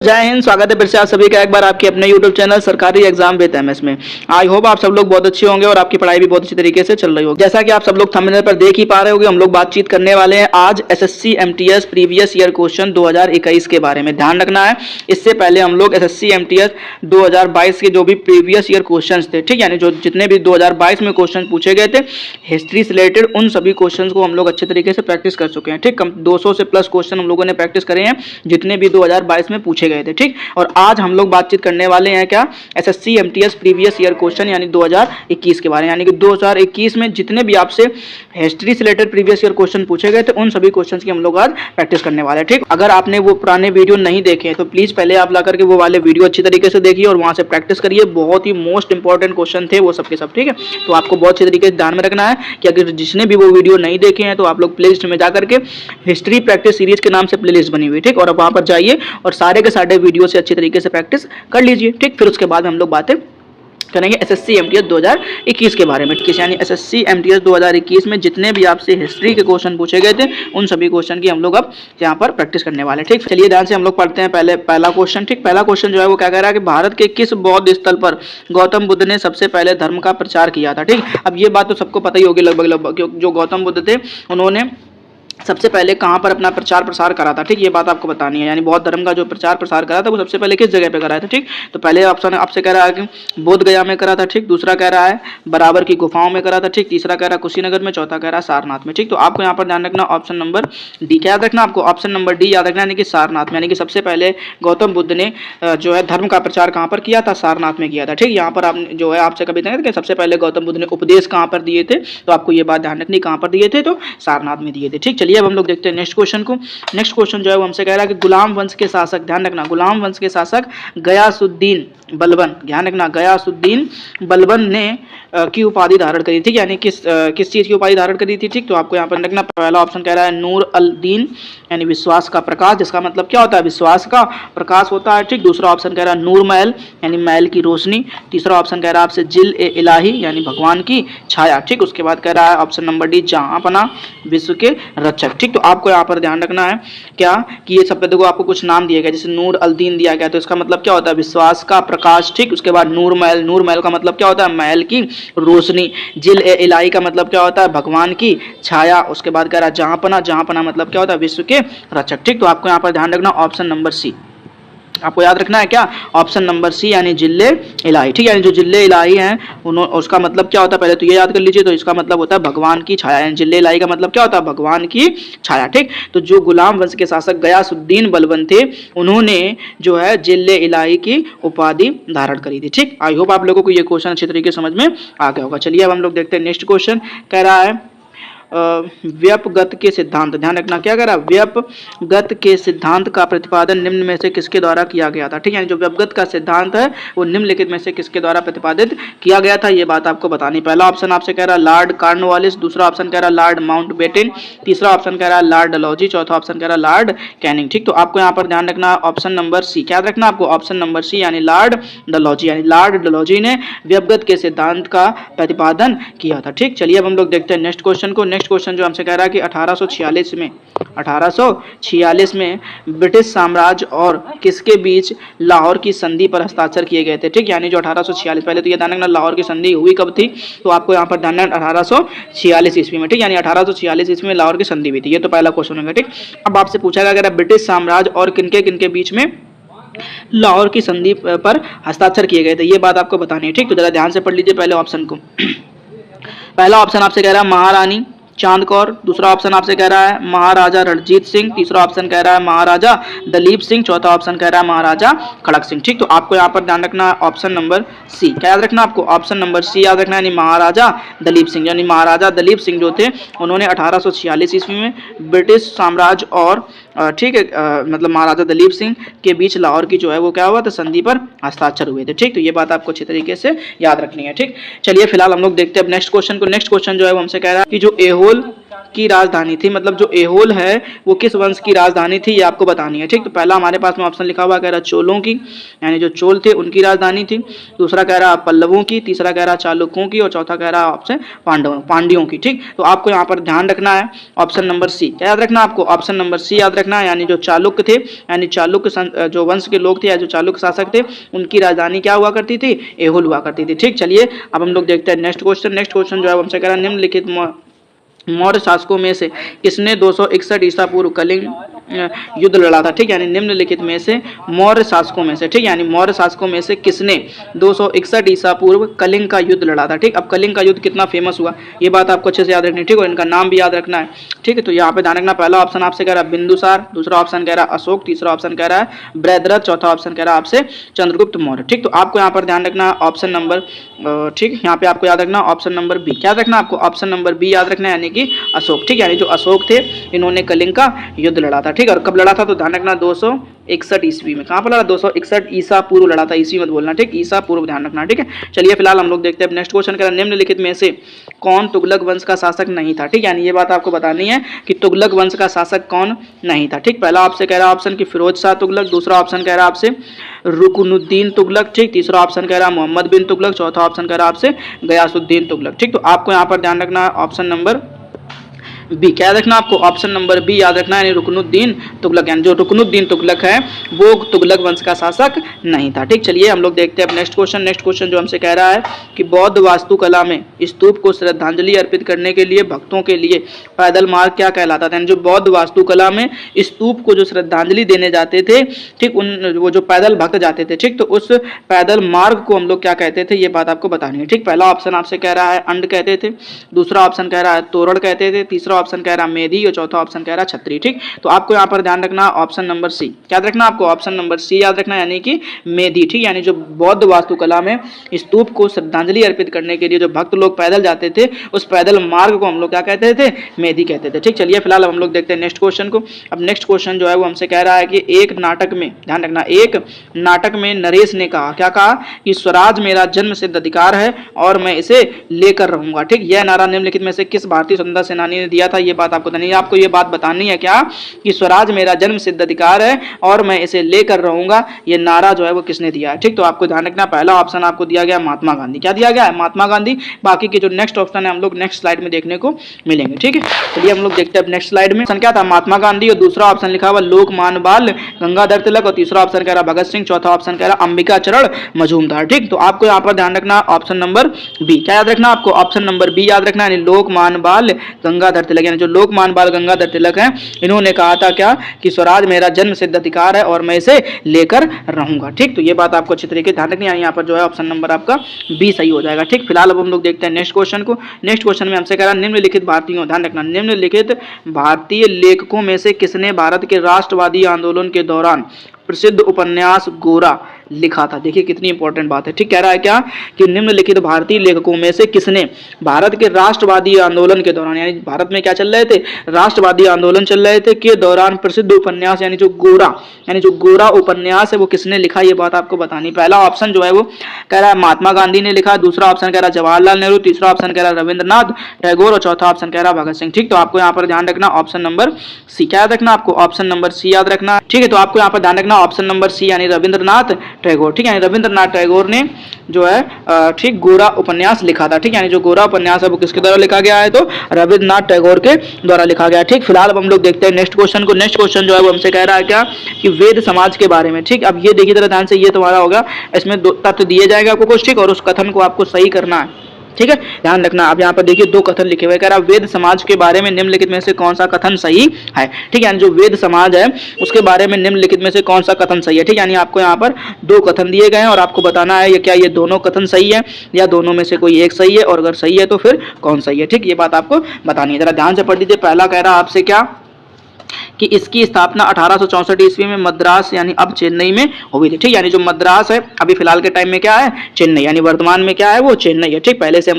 जय हिंद। स्वागत है फिर से आप सभी का एक बार आपके अपने YouTube चैनल सरकारी एग्जाम विद एमएस में। आई होप आप सब लोग बहुत अच्छे होंगे और आपकी पढ़ाई भी बहुत अच्छी तरीके से चल रही होगी। जैसा कि आप सब लोग थंबनेल पर देख ही पा रहे होंगे, हम लोग बातचीत करने वाले हैं आज SSC MTS previous year question 2021 के बारे में। ध्यान रखना है, इससे पहले हम लोग एसएससी एमटीएस 2022 के जो भी प्रीवियस ईयर क्वेश्चन थे, ठीक, यानी जो जितने भी 2022 में क्वेश्चन पूछे गए थे हिस्ट्री से रिलेटेड, उन सभी क्वेश्चन को हम लोग अच्छे तरीके से प्रैक्टिस कर चुके हैं। ठीक, 200 से प्लस क्वेश्चन हम लोगों ने प्रैक्टिस करे हैं जितने भी 2022 में पूछे गए थे। ठीक, और आज हम लोग बातचीत करने वाले हैं क्या, SSC MTS previous year question यानी 2021 के बारे में। यानी कि 2021 में जितने भी आपसे हिस्ट्री से रिलेटेड प्रीवियस ईयर क्वेश्चन पूछे गए थे उन सभी क्वेश्चंस की हम लोग आज प्रैक्टिस करने वाले हैं। ठीक, अगर आपने वो पुराने वीडियो नहीं देखे तो प्लीज पहले आप ला करके वो वाले वीडियो अच्छी तरीके से देखिए और वहां से प्रैक्टिस करिए। बहुत ही मोस्ट इंपॉर्टेंट क्वेश्चन थे वो सबके सब। ठीक है, तो आपको बहुत अच्छी तरीके से ध्यान में रखना है कि अगर जिसने भी वो वीडियो नहीं देखे हैं तो आप लोग प्ले लिस्ट में जाकर के हिस्ट्री प्रैक्टिस सीरीज के नाम से प्ले लिस्ट बनी हुई, ठीक, और वहां पर जाइए और सारे के सारे वीडियो से अच्छी तरीके से प्रैक्टिस कर लीजिए। ठीक, फिर उसके बाद हम लोग बातें करेंगे एसएससी एमटीएस 2021 के बारे में। यानी एसएससी एमटीएस 2021 में जितने भी आपसे हिस्ट्री के क्वेश्चन पूछे गए थे उन सभी क्वेश्चन की हम लोग अब यहाँ पर प्रैक्टिस करने वाले हैं। ठीक, चलिए ध्यान से हम लोग पढ़ते हैं पहला क्वेश्चन। ठीक, पहला क्वेश्चन जो है वो क्या कह रहा है कि भारत के किस बौद्ध स्थल पर गौतम बुद्ध ने सबसे पहले धर्म का प्रचार किया था। ठीक, अब ये बात तो सबको पता ही होगी लगभग, जो गौतम बुद्ध थे उन्होंने सबसे पहले कहाँ पर अपना प्रचार प्रसार करा था। ठीक, ये बात आपको बतानी है। यानी बौद्ध धर्म का जो प्रचार प्रसार करा था वो सबसे पहले किस जगह पे करा था। ठीक, तो पहले ऑप्शन आपसे कह रहा है कि बोध गया में करा था। ठीक, दूसरा कह रहा है बराबर की गुफाओं में करा था। ठीक, तीसरा कह रहा है कुशीनगर में, चौथा कह रहा है सारनाथ में। ठीक, तो आपको यहाँ पर ध्यान रखना ऑप्शन नंबर डी क्या याद रखना, आपको ऑप्शन नंबर डी याद रखना, यानी कि सारनाथ में। यानी कि सबसे पहले गौतम बुद्ध ने जो है धर्म का प्रचार कहाँ पर किया था, सारनाथ में किया था। ठीक, यहाँ पर आप जो है आपसे कभी देखें कि सबसे पहले गौतम बुद्ध ने उपदेश कहाँ पर दिए थे, तो आपको ये बात ध्यान रखनी कहाँ पर दिए थे, तो सारनाथ में दिए थे। ठीक, चलिए अब हम लोग देखते हैं नेक्स्ट क्वेश्चन को। नेक्स्ट क्वेश्चन जो है वो हमसे कह रहा है कि गुलाम वंश के शासक, ध्यान रखना, गुलाम वंश के शासक गयासुद्दीन बलबन, ध्यान रखना, गयासुद्दीन बलबन ने की उपाधि धारण करी थी। यानी किस चीज की उपाधि धारण करी थी। ठीक, तो आपको यहाँ पर रखना पहला ऑप्शन कह रहा है नूर अल दीन यानी विश्वास का प्रकाश, जिसका मतलब क्या होता है, विश्वास का प्रकाश होता है। ठीक, दूसरा ऑप्शन कह रहा है नूर महल यानी महल की रोशनी। तीसरा ऑप्शन कह रहा है आपसे जिल ए इलाही यानी भगवान की छाया। ठीक, उसके बाद कह रहा है ऑप्शन नंबर डी जहांपना विश्व के रक्षक। ठीक, तो आपको यहाँ पर ध्यान रखना है क्या कि ये सब देखो आपको कुछ नाम दिए गए, जैसे नूर अल दीन दिया गया तो इसका मतलब क्या होता है, विश्वास का प्रकाश। ठीक, उसके बाद नूर महल, नूर महल का मतलब क्या होता है, महल की रोशनी। जिल ए इलाही का मतलब क्या होता है, भगवान की छाया। उसके बाद कह रहा है जहांपना, जहांपना मतलब क्या होता है, विश्व के रक्षक। ठीक, तो आपको यहाँ पर ध्यान रखना ऑप्शन नंबर सी, आपको याद रखना है क्या, ऑप्शन नंबर सी यानी जिले इलाही। ठीक है, यानी जो जिले इलाही हैं उसका मतलब क्या होता है, पहले तो ये याद कर लीजिए, तो इसका मतलब होता है भगवान की छाया। यानी जिले इलाही का मतलब क्या होता है, भगवान की छाया। ठीक, तो जो गुलाम वंश के शासक गयासुद्दीन बलबन थे उन्होंने जो है जिले इलाही की उपाधि धारण करी थी। ठीक, आई होप आप लोगों को ये क्वेश्चन अच्छी तरीके से समझ में आ गया होगा। चलिए अब हम लोग देखते हैं नेक्स्ट क्वेश्चन। कह रहा है व्यपगत के सिद्धांत, ध्यान रखना क्या कह रहा है, व्यपगत के सिद्धांत का प्रतिपादन निम्न में से किसके द्वारा किया गया था। ठीक है, जो व्यपगत का सिद्धांत है वो निम्नलिखित में से किसके द्वारा प्रतिपादित किया गया था, ये बात आपको बतानी। पहला ऑप्शन आपसे कह रहा है लॉर्ड कॉर्नवालिस, दूसरा ऑप्शन कह रहा है लॉर्ड माउंटबेटन, तीसरा ऑप्शन कह रहा है लॉर्ड डलहौजी, चौथा ऑप्शन कह रहा है लॉर्ड कैनिंग। ठीक, तो आपको यहाँ पर ध्यान रखना ऑप्शन नंबर सी, क्या रखना आपको, ऑप्शन नंबर सी यानी लॉर्ड डलहौजी। यानी लॉर्ड डलहौजी ने व्यपगत के सिद्धांत का प्रतिपादन किया था। ठीक, चलिए अब हम लोग देखते हैं नेक्स्ट क्वेश्चन को। नेक्स्ट क्वेश्चन जो हमसे कह रहा है कि 1846 में ब्रिटिश साम्राज्य और किसके बीच लाहौर की संधि पर हस्ताक्षर किए गए थे। ठीक, यानी जो 1846, पहले तो ये ध्यान रखना लाहौर की संधि हुई कब थी, तो आपको यहाँ पर ध्यान रखना 1846 ईस्वी में। ठीक, यानी 1846 ईस्वी में लाहौर की संधि हुई थी। ये तो पहला क्वेश्चन होगा। ठीक, अब आपसे पूछा गया अगर ब्रिटिश साम्राज्य और किनके बीच में लाहौर की संधि पर हस्ताक्षर किए गए थे, ये बात आपको बतानी है। ठीक, तो जरा ध्यान से पढ़ लीजिए पहले ऑप्शन को। पहला ऑप्शन आपसे कह रहा है महारानी चांद कौर, दूसरा ऑप्शन आपसे कह रहा है महाराजा रणजीत सिंह, तीसरा ऑप्शन कह रहा है महाराजा दलीप सिंह, चौथा ऑप्शन कह रहा है महाराजा खड़क सिंह। ठीक, तो आपको यहाँ पर ध्यान रखना ऑप्शन नंबर सी, क्या याद रखना आपको, ऑप्शन नंबर सी याद रखना, यानी महाराजा दलीप सिंह। यानी महाराजा दलीप सिंह जो थे उन्होंने 1846 ईस्वी में ब्रिटिश साम्राज्य और ठीक है मतलब महाराजा दलीप सिंह के बीच लाहौर की जो है वो क्या हुआ था, संधि पर हस्ताक्षर हुए थे। ठीक, तो ये बात आपको अच्छी तरीके से याद रखनी है। ठीक, चलिए फिलहाल हम लोग देखते हैं अब नेक्स्ट क्वेश्चन को। नेक्स्ट क्वेश्चन जो है वो हमसे कह रहा है कि जो एहोल की राजधानी थी, मतलब जो एहोल है वो किस वंश की राजधानी थी, ये आपको बतानी है। ठीक, तो पहला हमारे पास में ऑप्शन लिखा हुआ कह रहा चोलों की, यानी जो चोल थे उनकी राजधानी थी। दूसरा कह रहा पल्लवों की, तीसरा कह रहा चालुक्यों की, और चौथा कह रहा ऑप्शन पांड्यों की। ठीक, तो आपको यहाँ पर ध्यान रखना है ऑप्शन नंबर सी। क्या याद रखना आपको? ऑप्शन नंबर सी याद रखना है, यानी जो चालुक्य थे, यानी चालुक्य जो वंश के लोग थे या जो चालुक्य शासक थे, उनकी राजधानी क्या हुआ करती थी? एहोल हुआ करती थी। ठीक, चलिए अब हम लोग देखते हैं नेक्स्ट क्वेश्चन। नेक्स्ट क्वेश्चन जो है हमसे कह रहा है निम्नलिखित मौर्य शासकों में से किसने 261 ईसा पूर्व कलिंग युद्ध लड़ा था? ठीक, यानी निम्नलिखित में से मौर्य शासकों में से, ठीक, यानी मौर्य शासकों में से किसने 261 ईसा पूर्व कलिंग का युद्ध लड़ा था? ठीक, अब कलिंग का युद्ध कितना फेमस हुआ ये बात आपको अच्छे से याद रखनी है। ठीक, और इनका नाम भी याद रखना है। ठीक है, तो यहाँ पे ध्यान रखना, पहला ऑप्शन आपसे कह रहा है बिंदुसार, दूसरा ऑप्शन कह रहा है अशोक, तीसरा ऑप्शन कह रहा है बृहद्रथ, चौथा ऑप्शन कह रहा है आपसे चंद्रगुप्त मौर्य। ठीक, तो आपको यहाँ पर ध्यान रखना ऑप्शन नंबर ठीक, यहाँ पे आपको याद रखना ऑप्शन नंबर बी। क्या रखना आपको? ऑप्शन नंबर बी याद रखना है, यानी कि अशोक। ठीक, यानी जो अशोक थे इन्होंने कलिंग का युद्ध लड़ा था। ठीक, और कब लड़ा था? तो ध्यान रखना 261 ईस्वी में। कहाँ पर लड़ा? 261 ईसा पूर्व लड़ा था, ईस्वी मत बोलना। ठीक, ईसा पूर्व ध्यान रखना। ठीक है, चलिए फिलहाल हम लोग देखते हैं नेक्स्ट क्वेश्चन का, निम्नलिखित में से कौन तुगलक वंश का शासक नहीं था? ठीक, यानी ये बात आपको बतानी है कि तुगलक वंश का शासक कौन नहीं था। ठीक, पहला आपसे कह रहा ऑप्शन की फिरोज शाह तुगलक, दूसरा ऑप्शन कह रहा आपसे रुकनुद्दीन तुगलक, ठीक, तीसरा ऑप्शन कह रहा मोहम्मद बिन तुगलक, चौथा ऑप्शन कह रहा आपसे गयासुद्दीन तुगलक। ठीक, तो आपको यहाँ पर ध्यान रखना ऑप्शन नंबर बी। क्या रखना आपको? ऑप्शन नंबर बी याद रखना है, यानी रुकनुद्दीन तुगलक, यानी जो रुकनुद्दीन तुगलक है वो तुगलक वंश का शासक नहीं था। ठीक, चलिए हम लोग देखते हैं अब नेक्स्ट क्वेश्चन। नेक्स्ट क्वेश्चन जो हमसे कह रहा है कि बौद्ध वास्तुकला में स्तूप को श्रद्धांजलि अर्पित करने के लिए भक्तों के लिए पैदल मार्ग क्या कहलाता था? जो बौद्ध वास्तुकला में स्तूप को जो श्रद्धांजलि देने जाते थे, ठीक, उन वो जो पैदल भक्त जाते थे, ठीक, तो उस पैदल मार्ग को हम लोग क्या कहते थे ये बात आपको बतानी है। ठीक, पहला ऑप्शन आपसे कह रहा है अंड कहते थे, दूसरा ऑप्शन कह रहा है तोरण कहते थे, तीसरा ऑप्शन कह रहा मेधी, और चौथा ऑप्शन कह रहा छत्री। ठीक, तो आपको यहाँ पर ध्यान रखना ऑप्शन नंबर सी। क्या रखना आपको? ऑप्शन नंबर सी याद रखना, यानी कि मेधी। ठीक, यानी जो बौद्ध वास्तुकला में स्तूप को श्रद्धांजलि अर्पित करने के लिए जो भक्त लोग पैदल जाते थे उस पैदल मार्ग को हम लोग क्या कहते थे? मेधी कहते थे। ठीक, चलिए फिलहाल हम लोग देखते हैं नेक्स्ट क्वेश्चन को। अब नेक्स्ट क्वेश्चन जो है वो हमसे कह रहा है कि एक नाटक में, ध्यान रखना, एक नाटक में नरेश ने कहा, क्या कहा? कि स्वराज मेरा जन्म सिद्ध अधिकार है और मैं इसे लेकर रहूंगा। ठीक, यह नारा निम्नलिखित में से किस भारतीय स्वतंत्रता सेनानी ने दिया था? ये बात आपको नहीं, आपको ये बात बतानी है क्या कि स्वराज मेरा जन्म सिद्ध अधिकार है और मैं इसे लेकर रहूंगा, ये नारा जो है वो किसने दिया है? ठीक, तो आपको ध्यान रखना पहला ऑप्शन आपको दिया गया महात्मा गांधी। क्या दिया गया है? महात्मा गांधी। बाकी के जो नेक्स्ट ऑप्शन है हम लोग नेक्स्ट स्लाइड में देखने को मिलेंगे। ठीक है, चलिए हम लोग देखते हैं नेक्स्ट स्लाइड में क्या था? महात्मा गांधी, और दूसरा ऑप्शन लिखा हुआ लोकमान्य बाल गंगाधर तिलक, और तीसरा ऑप्शन कह रहा भगत सिंह, चौथा ऑप्शन कह रहा अंबिका चरण मजूमदार। ठीक, तो आपको यहाँ पर ध्यान रखना ऑप्शन नंबर बी। क्या याद रखना आपको? ऑप्शन नंबर बी याद रखना, यानी लोकमान्य बाल गंगाधर तिलक, यानी जो लोकमान्य बाल गंगाधर तिलक है इन्होंने कहा था क्या कि स्वराज मेरा जन्म सिद्ध अधिकार है और मैं इसे लेकर रहूंगा। ठीक, तो ये बात आपको अच्छी तरीके से ध्यान रखनी है, यहाँ पर जो है ऑप्शन नंबर आपका बी सही हो जाएगा। ठीक, फिलहाल अब हम लोग देखते हैं नेक्स्ट क्वेश्चन को। नेक्स्ट क्वेश्चन में हमसे कह रहा है निम्नलिखित भारतीयों, ध्यान रखना, निम्नलिखित भारतीय लेखकों में से किसने भारत के राष्ट्रवादी आंदोलन के दौरान प्रसिद्ध उपन्यास गोरा लिखा था? देखिए कितनी इंपॉर्टेंट बात है। ठीक, कह रहा है क्या कि निम्नलिखित भारतीय लेखकों में से किसने भारत के राष्ट्रवादी आंदोलन के दौरान, यानी भारत में क्या चल रहे थे? राष्ट्रवादी आंदोलन चल रहे थे, के दौरान प्रसिद्ध उपन्यास यानी जो गोरा उपन्यास है वो किसने लिखा? ये बात आपको बतानी। पहला ऑप्शन जो है वो कह रहा है महात्मा गांधी ने लिखा, दूसरा ऑप्शन कह रहा जवाहरलाल नेहरू, तीसरा ऑप्शन कह रहा रविंद्रनाथ टैगोर, और चौथा ऑप्शन कह रहा भगत सिंह। ठीक, तो आपको यहाँ पर ध्यान रखना ऑप्शन नंबर सी। क्या याद रखना आपको? ऑप्शन नंबर सी याद रखना। ठीक है, तो आपको यहाँ पर ध्यान रखना ऑप्शन नंबर सी, यानी रविंद्रनाथ टैगोर। ठीक, यानी रविंद्रनाथ टैगोर ने जो है ठीक गोरा उपन्यास लिखा था। ठीक, यानी जो गोरा उपन्यास है वो किसके द्वारा लिखा गया है? तो रविंद्रनाथ टैगोर के द्वारा लिखा गया। ठीक, फिलहाल अब हम लोग देखते हैं नेक्स्ट क्वेश्चन को। नेक्स्ट क्वेश्चन जो है वो हमसे कह रहा है क्या कि वेद समाज के बारे में। ठीक, अब ये देखिए जरा ध्यान से, ये तुम्हारा होगा, इसमें दो तथ्य दिए जाएगा आपको कुछ, ठीक, और उस कथन को आपको सही करना है। ठीक है, ध्यान रखना। अब यहाँ पर देखिए दो कथन लिखे हुए, कह रहा वेद समाज के बारे में निम्नलिखित में से कौन सा कथन सही है? ठीक, यानी जो वेद समाज है उसके बारे में निम्नलिखित में से कौन सा कथन सही है? ठीक, यानी आपको यहाँ पर दो कथन दिए गए हैं और आपको बताना है ये क्या ये दोनों कथन सही है या दोनों में से कोई एक सही है, और अगर सही है तो फिर कौन सही है। ठीक, ये बात आपको बतानी है, जरा ध्यान से पढ़ लीजिए। पहला कह रहा आपसे क्या कि इसकी स्थापना 1864 ईस्वी में मद्रास यानी अब चेन्नई में हुई थी। ठीक, यानी जो मद्रास है अभी फिलहाल के टाइम में क्या है? चेन्नई, यानी वर्तमान में क्या है? वो चेन्नई है। ठीक, पहले से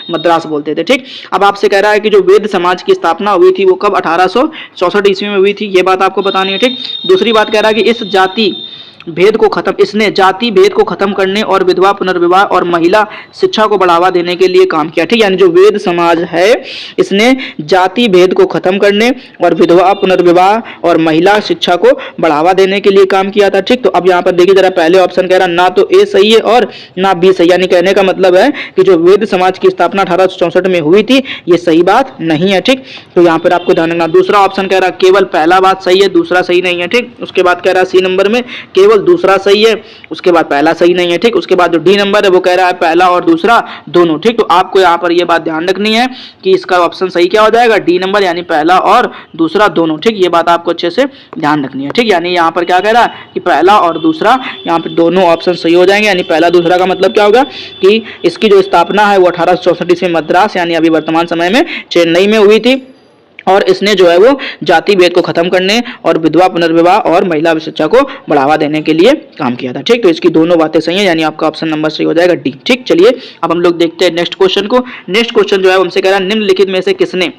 मद्रास बोलते थे। ठीक, अब आपसे कह रहा है कि जो वेद समाज की स्थापना हुई थी वो कब? 1864 ईस्वी में हुई थी, ये बात आपको बतानी है। ठीक, दूसरी बात कह रहा है कि इस जाति भेद को खत्म इसने जाति भेद को खत्म करने और विधवा पुनर्विवाह और महिला शिक्षा को बढ़ावा देने के लिए काम किया। ठीक, यानी जो वेद समाज है इसने जाति भेद को खत्म करने और विधवा पुनर्विवाह और महिला शिक्षा को बढ़ावा देने के लिए काम किया था। ठीक, तो अब यहाँ पर देखिए जरा, पहले ऑप्शन कह रहा ना तो ए सही है और ना बी सही, यानी कहने का मतलब है कि जो वेद समाज की स्थापना 1864 में हुई थी ये सही बात नहीं है। ठीक, तो यहाँ पर आपको ध्यान रखना। दूसरा ऑप्शन कह रहा केवल पहला बात सही है, दूसरा सही नहीं है। ठीक, उसके बाद कह रहा सी नंबर में केवल दूसरा सही है, उसके बाद पहला सही नहीं है। ठीक, उसके बाद जो डी नंबर है वो कह रहा है पहला और दूसरा दोनों। ठीक, तो आपको यहाँ पर ये बात ध्यान रखनी है कि इसका ऑप्शन सही क्या हो जाएगा, डी नंबर, यानी पहला और दूसरा दोनों। ठीक, ये बात आपको अच्छे से ध्यान रखनी है। ठीक, यानी यहाँ पर क्या कह रहा है कि पहला और दूसरा यहाँ पर दोनों ऑप्शन सही हो जाएंगे। यानी पहला दूसरा का मतलब क्या होगा कि इसकी जो स्थापना है वो 1864 ईस्वी में मद्रास यानी अभी वर्तमान समय में चेन्नई में हुई थी और इसने जो है वो जाति भेद को खत्म करने और विधवा पुनर्विवाह और महिला शिक्षा को बढ़ावा देने के लिए काम किया था। ठीक, तो इसकी दोनों बातें सही है, यानी आपका ऑप्शन नंबर सही हो जाएगा डी। ठीक, चलिए अब हम लोग देखते हैं नेक्स्ट क्वेश्चन को। नेक्स्ट क्वेश्चन जो है हमसे कह रहा है निम्नलिखित में से किसने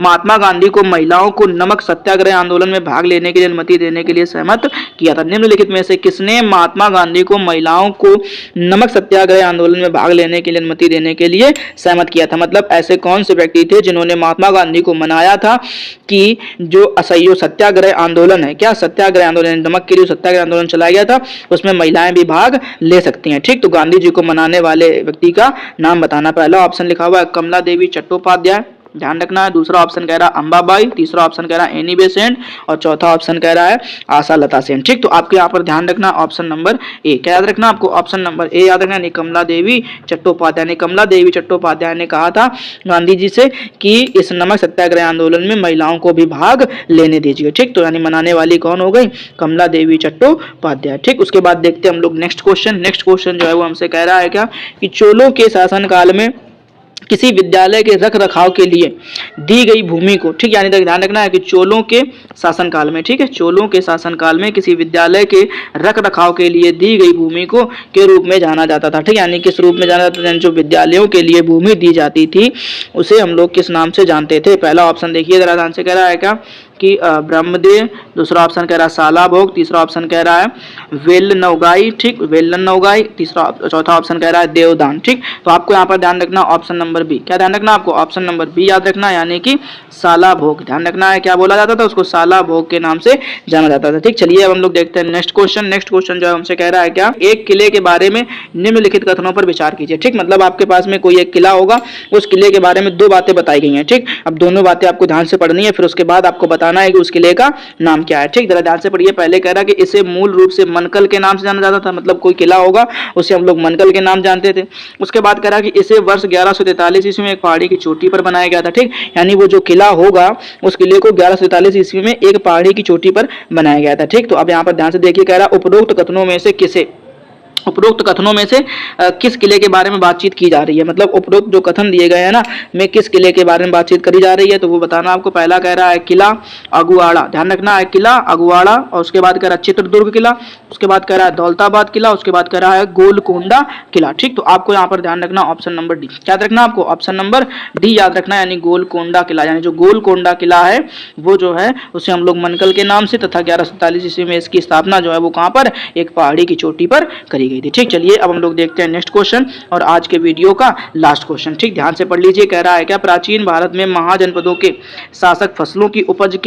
महात्मा गांधी को महिलाओं को नमक सत्याग्रह आंदोलन में भाग लेने के लिए अनुमति देने के लिए सहमत किया था। निम्नलिखित में से किसने महात्मा गांधी को महिलाओं को नमक सत्याग्रह आंदोलन में भाग लेने के लिए अनुमति देने के लिए सहमत किया था। मतलब ऐसे कौन से व्यक्ति थे जिन्होंने महात्मा गांधी को मनाया था कि जो असहयोग सत्याग्रह आंदोलन है, क्या सत्याग्रह आंदोलन, नमक के लिए सत्याग्रह आंदोलन चलाया गया था, उसमें महिलाएं भी भाग ले सकती हैं। ठीक, तो गांधी जी को मनाने वाले व्यक्ति का नाम बताना। पहला ऑप्शन लिखा हुआ है कमला देवी चट्टोपाध्याय, ध्यान रखना है। दूसरा ऑप्शन कह रहा है अंबाबाई, तीसरा ऑप्शन कह रहा है एनी बेसेंट और चौथा ऑप्शन कह रहा है आशा लता सेन। ठीक, तो आपको यहाँ पर ध्यान रखना ऑप्शन नंबर ए। क्या याद रखना आपको, ऑप्शन नंबर ए याद रखना। कमला देवी चट्टोपाध्याय ने, कमला देवी चट्टोपाध्याय ने कहा था गांधी जी से कि इस नमक सत्याग्रह आंदोलन में महिलाओं को भी भाग लेने दीजिए। ठीक, तो यानी मनाने वाली कौन हो गई, कमला देवी चट्टोपाध्याय। ठीक, उसके बाद देखते हैं हम लोग नेक्स्ट क्वेश्चन। नेक्स्ट क्वेश्चन जो है वो हमसे कह रहा है क्या कि चोलों के शासनकाल में किसी विद्यालय के रख रखाव के लिए दी गई भूमि को, ठीक, यानी ध्यान रखना है कि चोलों के शासनकाल में, ठीक है, चोलों के शासनकाल में किसी विद्यालय के रख रखाव के लिए दी गई भूमि को के रूप में जाना जाता था। ठीक, यानी किस रूप में जाना जाता था, जो विद्यालयों के लिए भूमि दी जाती थी उसे हम लोग किस नाम से जानते थे। पहला ऑप्शन देखिए जरा ध्यान से, कह रहा है क्या कि ब्रह्मदेव, दूसरा ऑप्शन कह रहा है साला भोग, तीसरा ऑप्शन कह रहा है वेलन नवगाई, ठीक, वेलन नवगाई, चौथा ऑप्शन कह रहा है देवदान। ठीक, तो आपको यहाँ पर ध्यान रखना ऑप्शन नंबर बी। क्या ध्यान रखना आपको, ऑप्शन नंबर बी याद रखना, यानी कि साला भोग। ध्यान रखना है क्या बोला जाता था उसको, साला भोग के नाम से जाना जाता था। ठीक, चलिए अब हम लोग देखते हैं नेक्स्ट क्वेश्चन। नेक्स्ट क्वेश्चन जो है हमसे कह रहा है क्या, एक किले के बारे में निम्नलिखित कथनों पर विचार कीजिए। ठीक, मतलब आपके पास में कोई एक किला होगा, उस किले के बारे में दो बातें बताई गई हैं। ठीक, अब दोनों बातें आपको ध्यान से पढ़नी है, फिर उसके बाद आपको बताना है कि उस किले का नाम क्या है। ठीक, जरा ध्यान से पढ़िए। पहले कह रहा कि इसे मूल रूप से मनकल के नाम से जाना जाता था, मतलब कोई किला होगा उसे हम लोग मनकल के नाम जानते थे। उसके बाद कह रहा कि इसे वर्ष 1143 ईस्वी में एक पहाड़ी की चोटी पर बनाया गया था। ठीक, यानी वो जो किला होगा उस किले को 1143 ईस्वी में एक पहाड़ी की चोटी पर बनाया गया था। ठीक, तो अब यहाँ पर ध्यान से देखिए, कह रहा उपरोक्त कथनों में से किसे, उपरोक्त कथनों में से किस किले के बारे में बातचीत की जा रही है, मतलब उपरोक्त जो कथन दिए गए हैं ना में किस किले के बारे में बातचीत करी जा रही है, तो वो बताना आपको। पहला कह रहा है किला अगुवाड़ा, ध्यान रखना है किला अगुवाड़ा, और उसके बाद कह रहा है चित्रदुर्ग किला, उसके बाद कह रहा है दौलताबाद किला, उसके बाद कह रहा है गोलकोंडा किला। ठीक, तो आपको यहाँ पर ध्यान रखना ऑप्शन नंबर डी, याद रखना आपको ऑप्शन नंबर डी याद रखना, यानी गोलकोंडा किला। यानी जो गोलकोंडा किला है वो जो है उसे हम लोग मनकल के नाम से, तथा 1147 ईस्वी में इसकी स्थापना जो है वो कहाँ पर, एक पहाड़ी की चोटी पर करी गई थी। ठीक, चलिए अब हम लोग देखते हैं नेक्स्ट क्वेश्चन और आज के वीडियो का लास्ट क्वेश्चन। ठीक, ध्यान से पढ़ लीजिए। कह रहा है क्या, प्राचीन भारत में महाजनपदों के शासक फसलों की उपज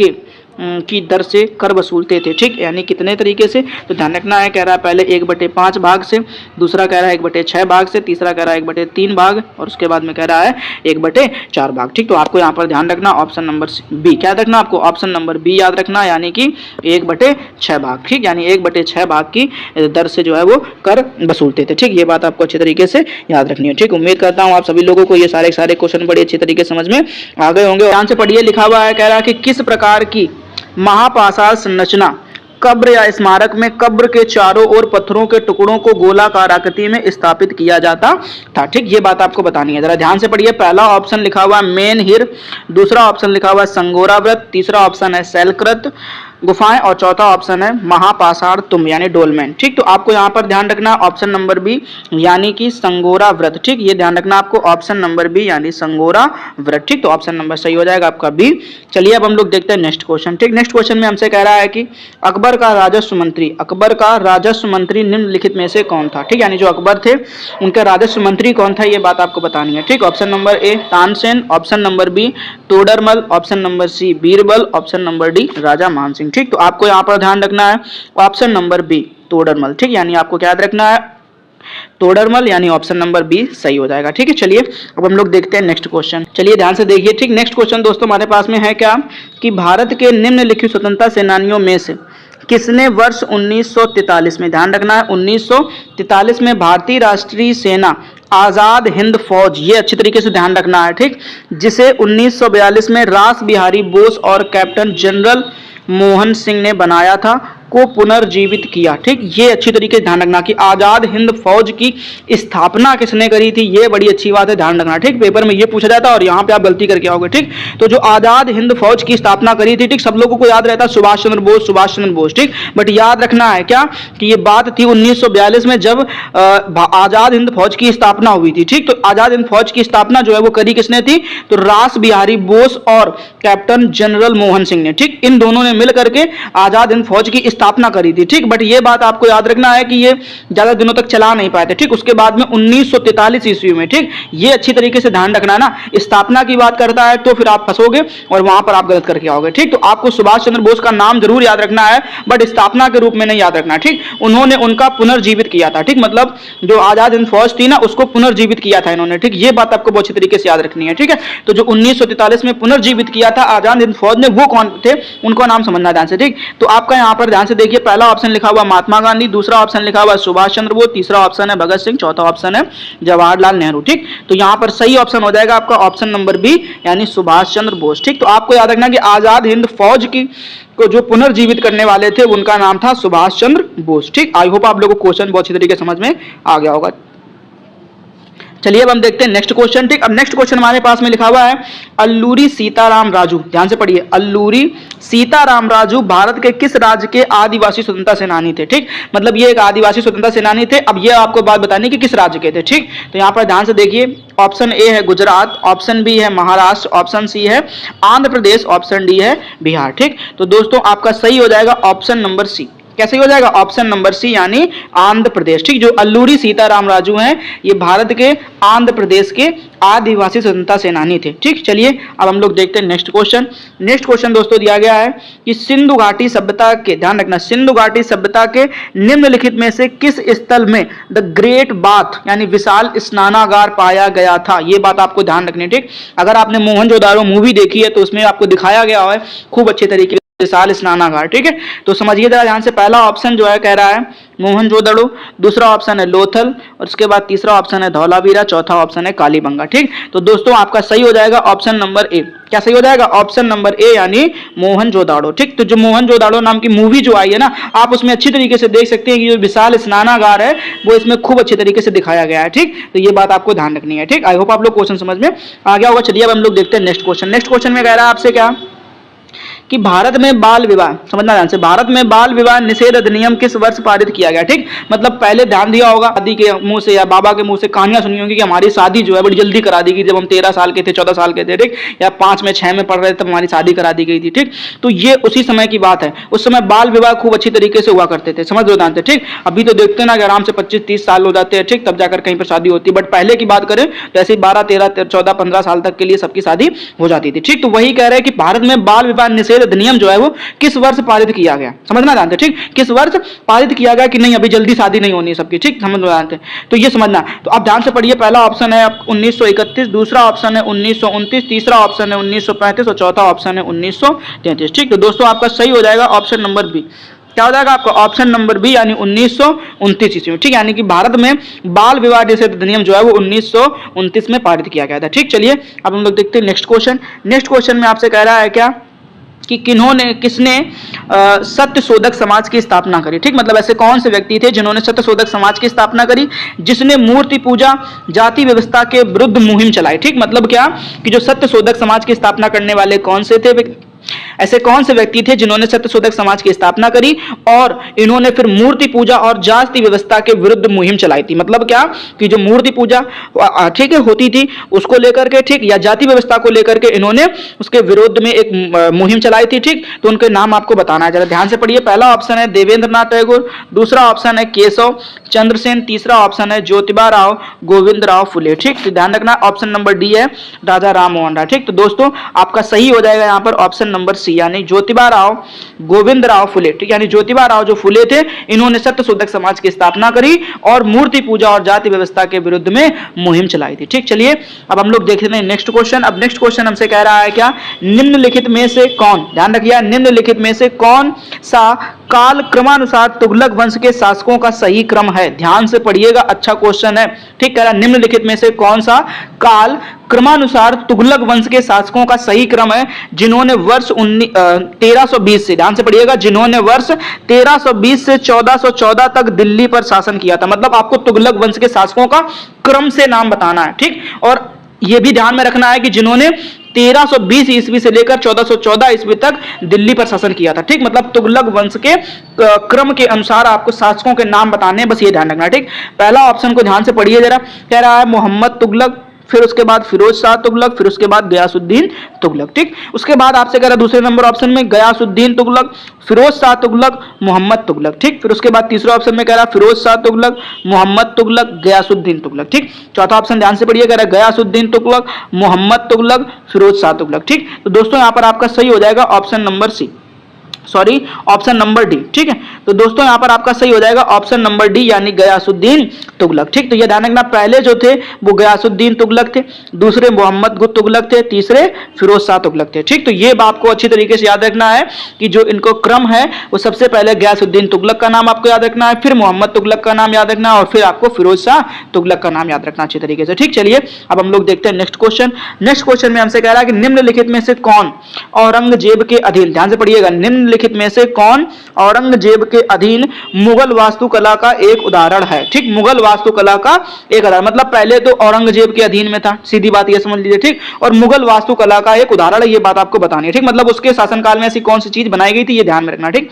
की दर से कर वसूलते थे। ठीक, यानी कितने तरीके से, तो ध्यान रखना है, कह रहा है पहले 1/5 भाग से, दूसरा कह रहा है 1/6 भाग से, तीसरा कह रहा है 1/3 भाग और उसके बाद में कह रहा है 1/4 भाग। ठीक, तो आपको यहाँ पर ध्यान रखना ऑप्शन नंबर बी, क्या रखना आपको ऑप्शन नंबर बी याद रखना, यानी कि 1/6 भाग। ठीक, यानी 1/6 भाग की दर से जो है वो कर वसूलते थे। ठीक, ये बात आपको अच्छे तरीके से याद रखनी है। ठीक, उम्मीद करता हूँ आप सभी लोगों को ये सारे क्वेश्चन बड़े अच्छे तरीके से समझ में आ गए होंगे। ध्यान से पढ़िए, लिखा हुआ है, कह रहा है कि किस प्रकार की महापाषाण संरचना कब्र या स्मारक में कब्र के चारों ओर पत्थरों के टुकड़ों को गोलाकार आकृति में स्थापित किया जाता था। ठीक, ये बात आपको बतानी है, जरा ध्यान से पढ़िए। पहला ऑप्शन लिखा हुआ है मेन हिर, दूसरा ऑप्शन लिखा हुआ है संगोरा व्रत, तीसरा ऑप्शन है शैलकृत, गुफाएं, और चौथा ऑप्शन है महापाषाण तुंब यानी डोलमेन। ठीक, तो आपको यहाँ पर ध्यान रखना ऑप्शन नंबर बी यानी कि संगोरा व्रत। ठीक, ये ध्यान रखना आपको ऑप्शन नंबर बी यानी संगोरा व्रत। ठीक, तो ऑप्शन नंबर सही हो जाएगा आपका बी। चलिए अब हम लोग देखते हैं नेक्स्ट क्वेश्चन। ठीक, नेक्स्ट क्वेश्चन में हमसे कह रहा है कि अकबर का राजस्व मंत्री निम्नलिखित में से कौन था। ठीक, यानी जो अकबर थे उनका राजस्व मंत्री कौन था, ये बात आपको बतानी है। ठीक, option number A Tansen, option number B Todarmal, option number C Birbal, option number D Raja Mansingh. ठीक, तो आपको यहाँ पर ध्यान रखना है ऑप्शन नंबर बी तोडरमल। ठीक, यानी आपको क्या याद रखना है तोडरमल, यानी ऑप्शन नंबर बी सही हो जाएगा। ठीक है, चलिए अब हम लोग देखते हैं नेक्स्ट क्वेश्चन। चलिए ध्यान से देखिए। ठीक, नेक्स्ट क्वेश्चन दोस्तों हमारे पास में है क्या कि भारत के निम्नलिखित स्वतंत्रता सेनानियों में से किसने वर्ष 1943 में, ध्यान रखना है 1943 में भारतीय राष्ट्रीय सेना आजाद हिंद फौज, ये अच्छी तरीके से ध्यान रखना है। ठीक, जिसे 1942 में रास बिहारी बोस और कैप्टन जनरल मोहन सिंह ने बनाया था, को पुनर्जीवित किया। ठीक, ये अच्छी तरीके से ध्यान रखना कि आजाद हिंद फौज की स्थापना किसने करी थी, ये बड़ी अच्छी बात है, ध्यान रखना। ठीक, पेपर में ये पूछा जाता है और यहाँ पे आप गलती करके आओगे। ठीक, तो जो आजाद हिंद फौज की स्थापना करी थी, ठीक, सब लोगों को याद रहता है सुभाष चंद्र बोस। ठीक, बट याद रखना है क्या कि ये बात थी 1942 में जब आजाद हिंद फौज की स्थापना हुई थी। ठीक, तो आजाद हिंद फौज की स्थापना जो है वो करी किसने थी, तो रास बिहारी बोस और कैप्टन जनरल मोहन सिंह ने। ठीक, इन दोनों ने मिल करके आजाद हिंद फौज की स्थापना करी थी। ठीक, बट ये बात आपको याद रखना है कि ये ज्यादा दिनों तक चला नहीं पाए थे। ठीक, उसके बाद में 1943 ईस्वी में, ठीक, ये अच्छी तरीके से ध्यान रखना है ना, स्थापना की बात करता है तो फिर आप फंसोगे और वहां पर आप गलत करके आओगे। ठीक, तो आपको सुभाष चंद्र बोस का नाम जरूर याद रखना है बट स्थापना के रूप में नहीं याद रखना। ठीक, उन्होंने उनका पुनर्जीवित किया था। ठीक, मतलब जो आजाद हिंद फौज थी ना उसको पुनर्जीवित किया था इन्होंने। ठीक, ये बात आपको बहुत अच्छी तरीके से याद रखनी है। ठीक है, तो जो 1943 में पुनर्जीवित किया था आजाद हिंद फौज ने, वो कौन थे, उनका नाम समझना ध्यान से। ठीक, तो आपका यहाँ पर ध्यान से देखिए, पहला ऑप्शन लिखा हुआ महात्मा गांधी, दूसरा ऑप्शन लिखा हुआ सुभाष चंद्र बोस, तीसरा ऑप्शन है भगत सिंह, चौथा ऑप्शन है जवाहरलाल नेहरू। ठीक, तो यहाँ पर सही ऑप्शन हो जाएगा आपका ऑप्शन नंबर बी यानी सुभाष चंद्र बोस। ठीक, तो आपको याद रखना कि आजाद हिंद फौज की को जो पुनर्जीवित करने वाले थे उनका नाम था सुभाष चंद्र बोस। ठीक, आई होप आप लोगों को क्वेश्चन बहुत अच्छी तरीके से समझ में आ गया होगा। चलिए अब हम देखते हैं नेक्स्ट क्वेश्चन। ठीक, अब नेक्स्ट क्वेश्चन हमारे पास में लिखा हुआ है अल्लूरी सीताराम राजू, ध्यान से पढ़िए, अल्लूरी सीताराम राजू भारत के किस राज्य के आदिवासी स्वतंत्रता सेनानी थे। ठीक, मतलब ये एक आदिवासी स्वतंत्रता सेनानी थे। अब ये आपको बात बतानी कि किस राज्य के थे। ठीक, तो यहाँ पर ध्यान से देखिए, ऑप्शन ए है गुजरात, ऑप्शन बी है महाराष्ट्र, ऑप्शन सी है आंध्र प्रदेश, ऑप्शन डी है बिहार। ठीक, तो दोस्तों आपका सही हो जाएगा ऑप्शन नंबर सी। कैसे हो जाएगा, ऑप्शन नंबर सी यानी आंध्र प्रदेश। ठीक, जो अल्लूरी सीताराम राजू हैं ये भारत के आंध्र प्रदेश के आदिवासी स्वतंत्रता सेनानी थे। ठीक, चलिए अब हम लोग देखते हैं नेक्स्ट क्वेश्चन। नेक्स्ट क्वेश्चन दोस्तों दिया गया है कि सिंधु घाटी सभ्यता के, ध्यान रखना, सिंधु घाटी सभ्यता के निम्नलिखित में से किस स्थल में द ग्रेट बाथ यानी विशाल स्नानागार पाया गया था, ये बात आपको ध्यान रखनी है। ठीक, अगर आपने मोहनजोदारो मूवी देखी है तो उसमें आपको दिखाया गया है खूब अच्छे तरीके विशाल स्नानागार। ठीक है, तो समझिए जरा ध्यान से, पहला ऑप्शन जो है कह रहा है मोहनजोदड़ो, दूसरा ऑप्शन है लोथल, और उसके बाद तीसरा ऑप्शन है धौलावीरा, चौथा ऑप्शन है कालीबंगा। ठीक, तो दोस्तों आपका सही हो जाएगा ऑप्शन नंबर ए। क्या सही हो जाएगा, ऑप्शन नंबर ए यानी मोहनजोदाड़ो। ठीक, तो जो मोहनजोदाड़ो नाम की मूवी जो आई है ना, आप उसमें अच्छी तरीके से देख सकते हैं कि जो विशाल स्नानागार है वो इसमें खूब अच्छे तरीके से दिखाया गया है। ठीक, तो ये बात आपको ध्यान रखनी है। ठीक, आई होप आप लोग क्वेश्चन समझ में आ गया होगा। चलिए अब हम लोग देखते हैं नेक्स्ट क्वेश्चन। नेक्स्ट क्वेश्चन में कह रहा है आपसे क्या कि भारत में बाल विवाह, समझना ध्यान से, भारत में बाल विवाह निषेध अधिनियम किस वर्ष पारित किया गया। ठीक, मतलब पहले ध्यान दिया होगा दादी के मुंह से या बाबा के मुंह से कहानियां सुनी होगी कि हमारी शादी जो है बड़ी जल्दी करा दी गई जब हम 13 साल के थे, 14 साल के थे। ठीक, या 5 में 6 में पढ़ रहे थे तब हमारी शादी करा दी गई थी। ठीक, तो ये उसी समय की बात है। उस समय बाल विवाह खूब अच्छी तरीके से हुआ करते थे, समझ लो ध्यान से। ठीक, अभी तो देखते ना कि आराम से 25-30 साल हो जाते हैं। ठीक, तब जाकर कहीं पर शादी होती है, बट पहले की बात करें तो ऐसे 12, 13, 14, 15 साल तक के लिए सबकी शादी हो जाती थी। ठीक, तो वही कह रहे हैं कि भारत में बाल विवाह निषेध अधिनियम जो है वो किस वर्ष पारित किया गया, समझना जानते। ठीक, किस वर्ष पारित किया गया कि नहीं अभी जल्दी शादी नहीं होनी सबकी। ठीक, समझना जानते, तो ये समझना। तो आप ध्यान से पढ़िए, पहला ऑप्शन है 1931, दूसरा ऑप्शन है 1929, तीसरा ऑप्शन है 1935 और चौथा ऑप्शन है 1933। ठीक, तो दोस्तों आपका सही हो जाएगा ऑप्शन नंबर बी। क्या हो जाएगा आपका ऑप्शन नंबर बी यानी 1929 ईस्वी में। ठीक, यानी कि भारत में बाल विवाह निषेध अधिनियम जो है वो 1929 में पारित किया गया था। ठीक, चलिए अब हम लोग देखते हैं नेक्स्ट क्वेश्चन। नेक्स्ट क्वेश्चन में आपसे कह रहा है क्या कि किसने सत्यशोधक समाज की स्थापना करी। ठीक, मतलब ऐसे कौन से व्यक्ति थे जिन्होंने सत्यशोधक समाज की स्थापना करी, जिसने मूर्ति पूजा जाति व्यवस्था के विरुद्ध मुहिम चलाई। ठीक, मतलब क्या कि जो सत्यशोधक समाज की स्थापना करने वाले कौन से थे ऐसे कौन से व्यक्ति थे जिन्होंने सत्यशोधक समाज की स्थापना करी और इन्होंने फिर मूर्ति पूजा और जाति व्यवस्था के विरुद्ध मुहिम चलाई थी। मतलब क्या कि जो मूर्ति पूजा ठीक है होती थी उसको लेकर के, ठीक, या जाति व्यवस्था को लेकर के इन्होंने उसके विरोध में एक मुहिम चलाई थी। ठीक, तो उनके नाम आपको बताना है, जरा ध्यान से पढ़िए। पहला ऑप्शन है देवेंद्रनाथ टैगोर, दूसरा ऑप्शन है केशव चंद्र सेन, तीसरा ऑप्शन है ज्योतिबा राव गोविंद राव फुले। ठीक, तो ध्यान रखना ऑप्शन नंबर डी है राजा राम मोहन राय। ठीक, तो दोस्तों आपका सही हो जाएगा यहाँ पर ऑप्शन नंबर सी, यानी ज्योतिबा राव गोविंद राव फुले। ठीक, यानी ज्योतिबा राव जो फुले थे इन्होंने सत्यशोधक समाज की स्थापना करी और मूर्ति पूजा और जाति व्यवस्था के विरुद्ध में मुहिम चलाई थी। ठीक, चलिए अब हम लोग देखते हैं नेक्स्ट क्वेश्चन। अब नेक्स्ट क्वेश्चन हमसे कह रहा है क्या, निम्नलिखित में से कौन, ध्यान रखिए, निम्नलिखित में से कौन सा काल क्रमानुसार तुगलक वंश के शासकों का सही क्रम है। ध्यान से पढ़िएगा, अच्छा क्वेश्चन है। ठीक, कह रहा निम्नलिखित में से कौन सा काल क्रमानुसार तुगलक वंश के शासकों का सही क्रम है जिन्होंने वर्ष 1320 से, ध्यान से पढ़िएगा, जिन्होंने वर्ष 1320 से 1414 तक दिल्ली पर शासन किया था। मतलब आपको तुगलक वंश के शासकों का क्रम से नाम बताना है। ठीक, और यह भी ध्यान में रखना है कि जिन्होंने 1320 ईस्वी से लेकर 1414 ईस्वी तक दिल्ली पर शासन किया था। ठीक, मतलब तुगलक वंश के क्रम के अनुसार आपको शासकों के नाम बताने, बस ये ध्यान रखना। ठीक, पहला ऑप्शन को ध्यान से पढ़िए जरा, कह रहा है मोहम्मद तुगलक, फिर उसके बाद फिरोज शाह तुगलक, फिर उसके बाद गयासुद्दीन तुगलक। ठीक, उसके बाद आपसे कह रहा दूसरे नंबर ऑप्शन में गयासुद्दीन तुगलक, फिरोज शाह तुगलक, मोहम्मद तुगलक। ठीक, फिर उसके बाद तीसरा ऑप्शन में कह रहा फिरोज शाह तुगलक, मोहम्मद तुगलक, गयासुद्दीन तुगलक। ठीक, चौथा ऑप्शन ध्यान से पढ़िए, कह रहा गयासुद्दीन तुगलक, मोहम्मद तुगलक, फिरोज शाह तुगलक। ठीक, तो दोस्तों यहां पर आपका सही हो जाएगा option number C, sorry option number D. ठीक है, तो दोस्तों यहां पर आपका सही हो जाएगा ऑप्शन नंबर डी, यानी गयासुद्दीन तुगलक। ठीक, तो ये ध्यान रखना, पहले जो थे वो गयासुद्दीन तुगलक थे, दूसरे मोहम्मद तुगलक थे, तीसरे फिरोज शाह तुगलक थे। ठीक, तो ये बात को अच्छी तरीके से याद रखना है कि जो इनको क्रम है वो सबसे पहले गयासुद्दीन तुगलक का नाम आपको याद रखना है, फिर मोहम्मद तुगलक का नाम याद रखना है और फिर आपको फिरोज शाह तुगलक का नाम याद रखना अच्छी तरीके से। ठीक, चलिए अब हम लोग देखते हैं नेक्स्ट क्वेश्चन। नेक्स्ट क्वेश्चन में हमसे कह रहा है कि निम्नलिखित में से कौन औरंगजेब के अधीन, ध्यान से पढ़िएगा, निम्नलिखित में से कौन औरंगजेब के अधीन मुगल वास्तुकला का एक उदाहरण है। ठीक, मुगल वास्तुकला का एक उदाहरण, मतलब पहले तो औरंगजेब के अधीन में था, सीधी बात ये समझ लीजिए। ठीक, और मुगल वास्तुकला का एक उदाहरण है, ये बात आपको बतानी है। ठीक, मतलब उसके शासनकाल में ऐसी कौन सी चीज बनाई गई थी, ये ध्यान में रखना। ठीक,